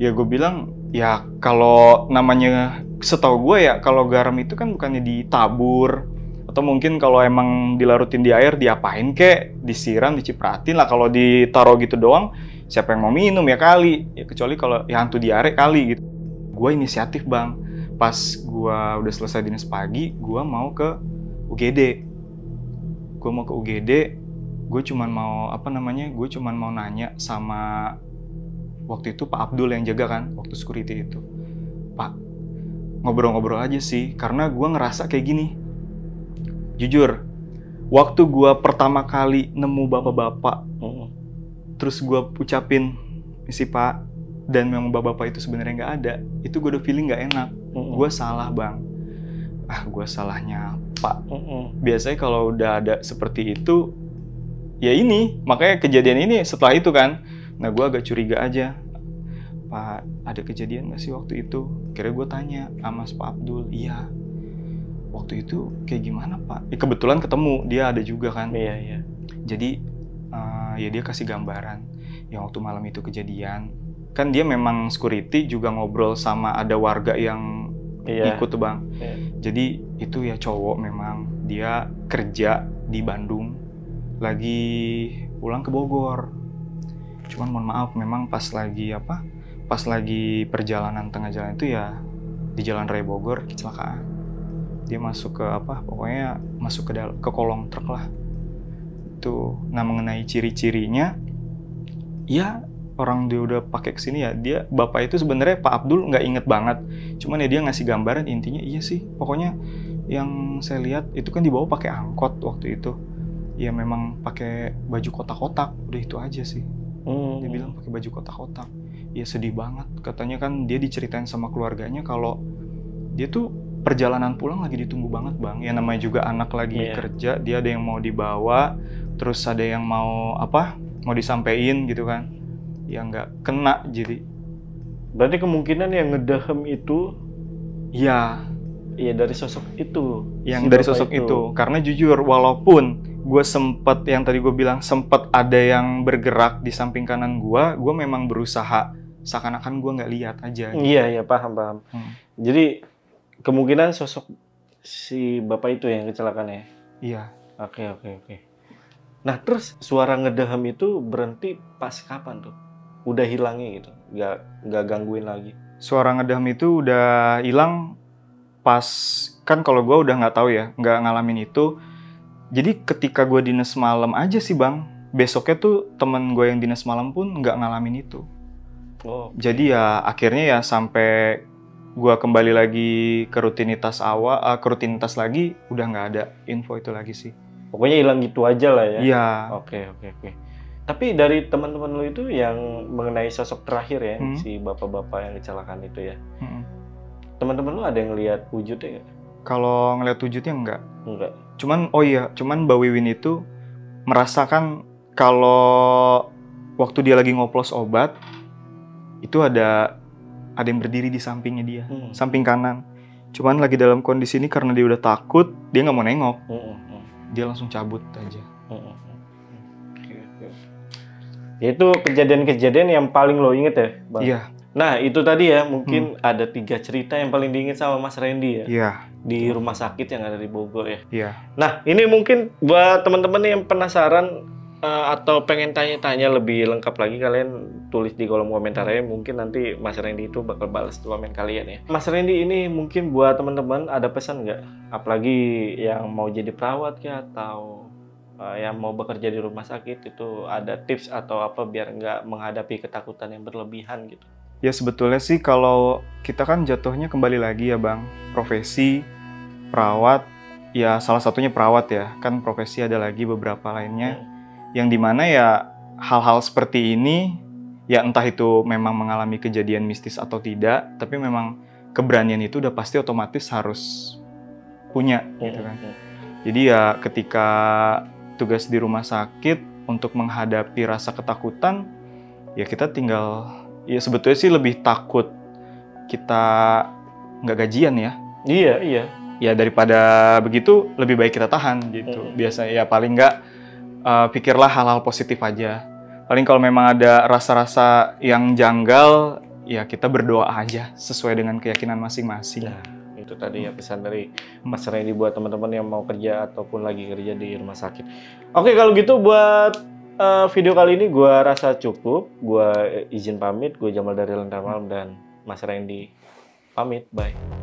ya gue bilang ya kalau namanya setahu gue ya kalau garam itu kan bukannya ditabur atau mungkin kalau emang dilarutin di air diapain kek, disiram, dicipratin lah. Kalau ditaruh gitu doang siapa yang mau minum ya kali, ya kecuali kalau ya hantu diare kali gitu. Gue inisiatif Bang, pas gue udah selesai dinas pagi gue mau ke UGD. Gue cuman mau gue cuman mau nanya sama waktu itu Pak Abdul yang jaga kan waktu security itu. Pak, ngobrol-ngobrol aja sih, karena gue ngerasa kayak gini. Jujur, waktu gue pertama kali nemu bapak-bapak, terus gue ucapin misi Pak, dan memang bapak-bapak itu sebenarnya nggak ada, itu gue udah feeling nggak enak. Gue salah Bang. Gue salahnya Pak. Biasanya kalau udah ada seperti itu, ya ini, makanya kejadian ini setelah itu kan. Nah gue agak curiga aja. Pak, ada kejadian nggak sih waktu itu? Kira gue tanya sama Pak Abdul. Iya. Waktu itu kayak gimana Pak? Ya, kebetulan ketemu, dia ada juga kan. Iya. Jadi ya dia kasih gambaran. Yang waktu malam itu kejadian. Kan dia memang security juga ngobrol sama ada warga yang ikut tuh Bang. Iya. Jadi itu ya cowok memang. Dia kerja di Bandung. Lagi pulang ke Bogor. Cuman mohon maaf memang pas lagi perjalanan tengah jalan itu ya di Jalan Raya Bogor kecelakaan. Dia masuk ke pokoknya masuk ke kolong truk lah. Itu nah mengenai ciri-cirinya ya orang dia udah pakai kesini ya dia bapak itu sebenarnya Pak Abdul nggak inget banget. Cuman ya dia ngasih gambaran intinya iya sih. Pokoknya yang saya lihat itu kan dibawa pakai angkot waktu itu. Ya memang pakai baju kotak-kotak, udah itu aja sih. Dia bilang pakai baju kotak-kotak. Ya sedih banget. Katanya kan dia diceritain sama keluarganya kalau dia tuh perjalanan pulang lagi ditunggu banget Bang. Ya namanya juga anak lagi kerja, dia ada yang mau dibawa, terus ada yang mau mau disampein gitu kan. Ya nggak kena jadi. Berarti kemungkinan yang ngedehem itu iya dari sosok itu. Yang dari sosok itu. Karena jujur walaupun gue sempet yang tadi gue bilang sempet ada yang bergerak di samping kanan gue memang berusaha seakan-akan gue nggak lihat aja. Gitu. Iya paham. Jadi kemungkinan sosok si bapak itu yang kecelakaan ya. Iya. Oke. Nah terus suara ngedehem itu berhenti pas kapan tuh? Udah hilangnya gitu, nggak gangguin lagi. Suara ngedehem itu udah hilang pas kan kalau gue udah nggak tahu ya, nggak ngalamin itu. Jadi ketika gue dinas malam aja sih Bang, besoknya tuh temen gue yang dinas malam pun nggak ngalamin itu. Jadi ya akhirnya ya sampai gue kembali lagi ke rutinitas lagi, udah nggak ada info itu lagi sih. Pokoknya hilang gitu aja lah ya? Iya. Oke. Tapi dari teman-teman lu itu yang mengenai sosok terakhir ya, si bapak-bapak yang kecelakaan itu ya, teman-teman lu ada yang lihat wujudnya nggak? Kalau ngeliat wujudnya enggak. Cuman Mbak Wiwin itu merasakan kalau waktu dia lagi ngoplos obat itu ada yang berdiri di sampingnya dia, samping kanan. Cuman lagi dalam kondisi ini karena dia udah takut, dia nggak mau nengok, dia langsung cabut aja. Itu kejadian-kejadian yang paling lo inget ya, Bang? Iya. Nah itu tadi ya mungkin ada 3 cerita yang paling diinget sama Mas Randy ya. Iya. Di rumah sakit yang ada di Bogor ya. Iya. Nah ini mungkin buat teman-teman yang penasaran atau pengen tanya-tanya lebih lengkap lagi, kalian tulis di kolom komentar ya. Mungkin nanti Mas Randy itu bakal balas komen kalian ya. Mas Randy ini mungkin buat teman-teman ada pesan nggak? Apalagi yang mau jadi perawat ya atau yang mau bekerja di rumah sakit itu ada tips atau apa biar nggak menghadapi ketakutan yang berlebihan gitu? Ya sebetulnya sih kalau kita kan jatuhnya kembali lagi ya Bang, profesi perawat, ya salah satunya perawat ya, kan profesi ada lagi beberapa lainnya, yang dimana ya hal-hal seperti ini, ya entah itu memang mengalami kejadian mistis atau tidak, tapi memang keberanian itu udah pasti otomatis harus punya gitu kan. Jadi ya ketika tugas di rumah sakit untuk menghadapi rasa ketakutan, ya kita tinggal, ya sebetulnya sih lebih takut kita nggak gajian ya. Iya, iya. Ya daripada begitu lebih baik kita tahan gitu. Biasanya ya paling nggak pikirlah hal-hal positif aja. Paling kalau memang ada rasa-rasa yang janggal, ya kita berdoa aja sesuai dengan keyakinan masing-masing. Nah, itu tadi ya pesan dari Mas Randy buat teman-teman yang mau kerja ataupun lagi kerja di rumah sakit. Oke, kalau gitu buat video kali ini gue rasa cukup. Gue izin pamit. Gue Jamal dari Lentera Malam dan Mas Randy pamit. Bye.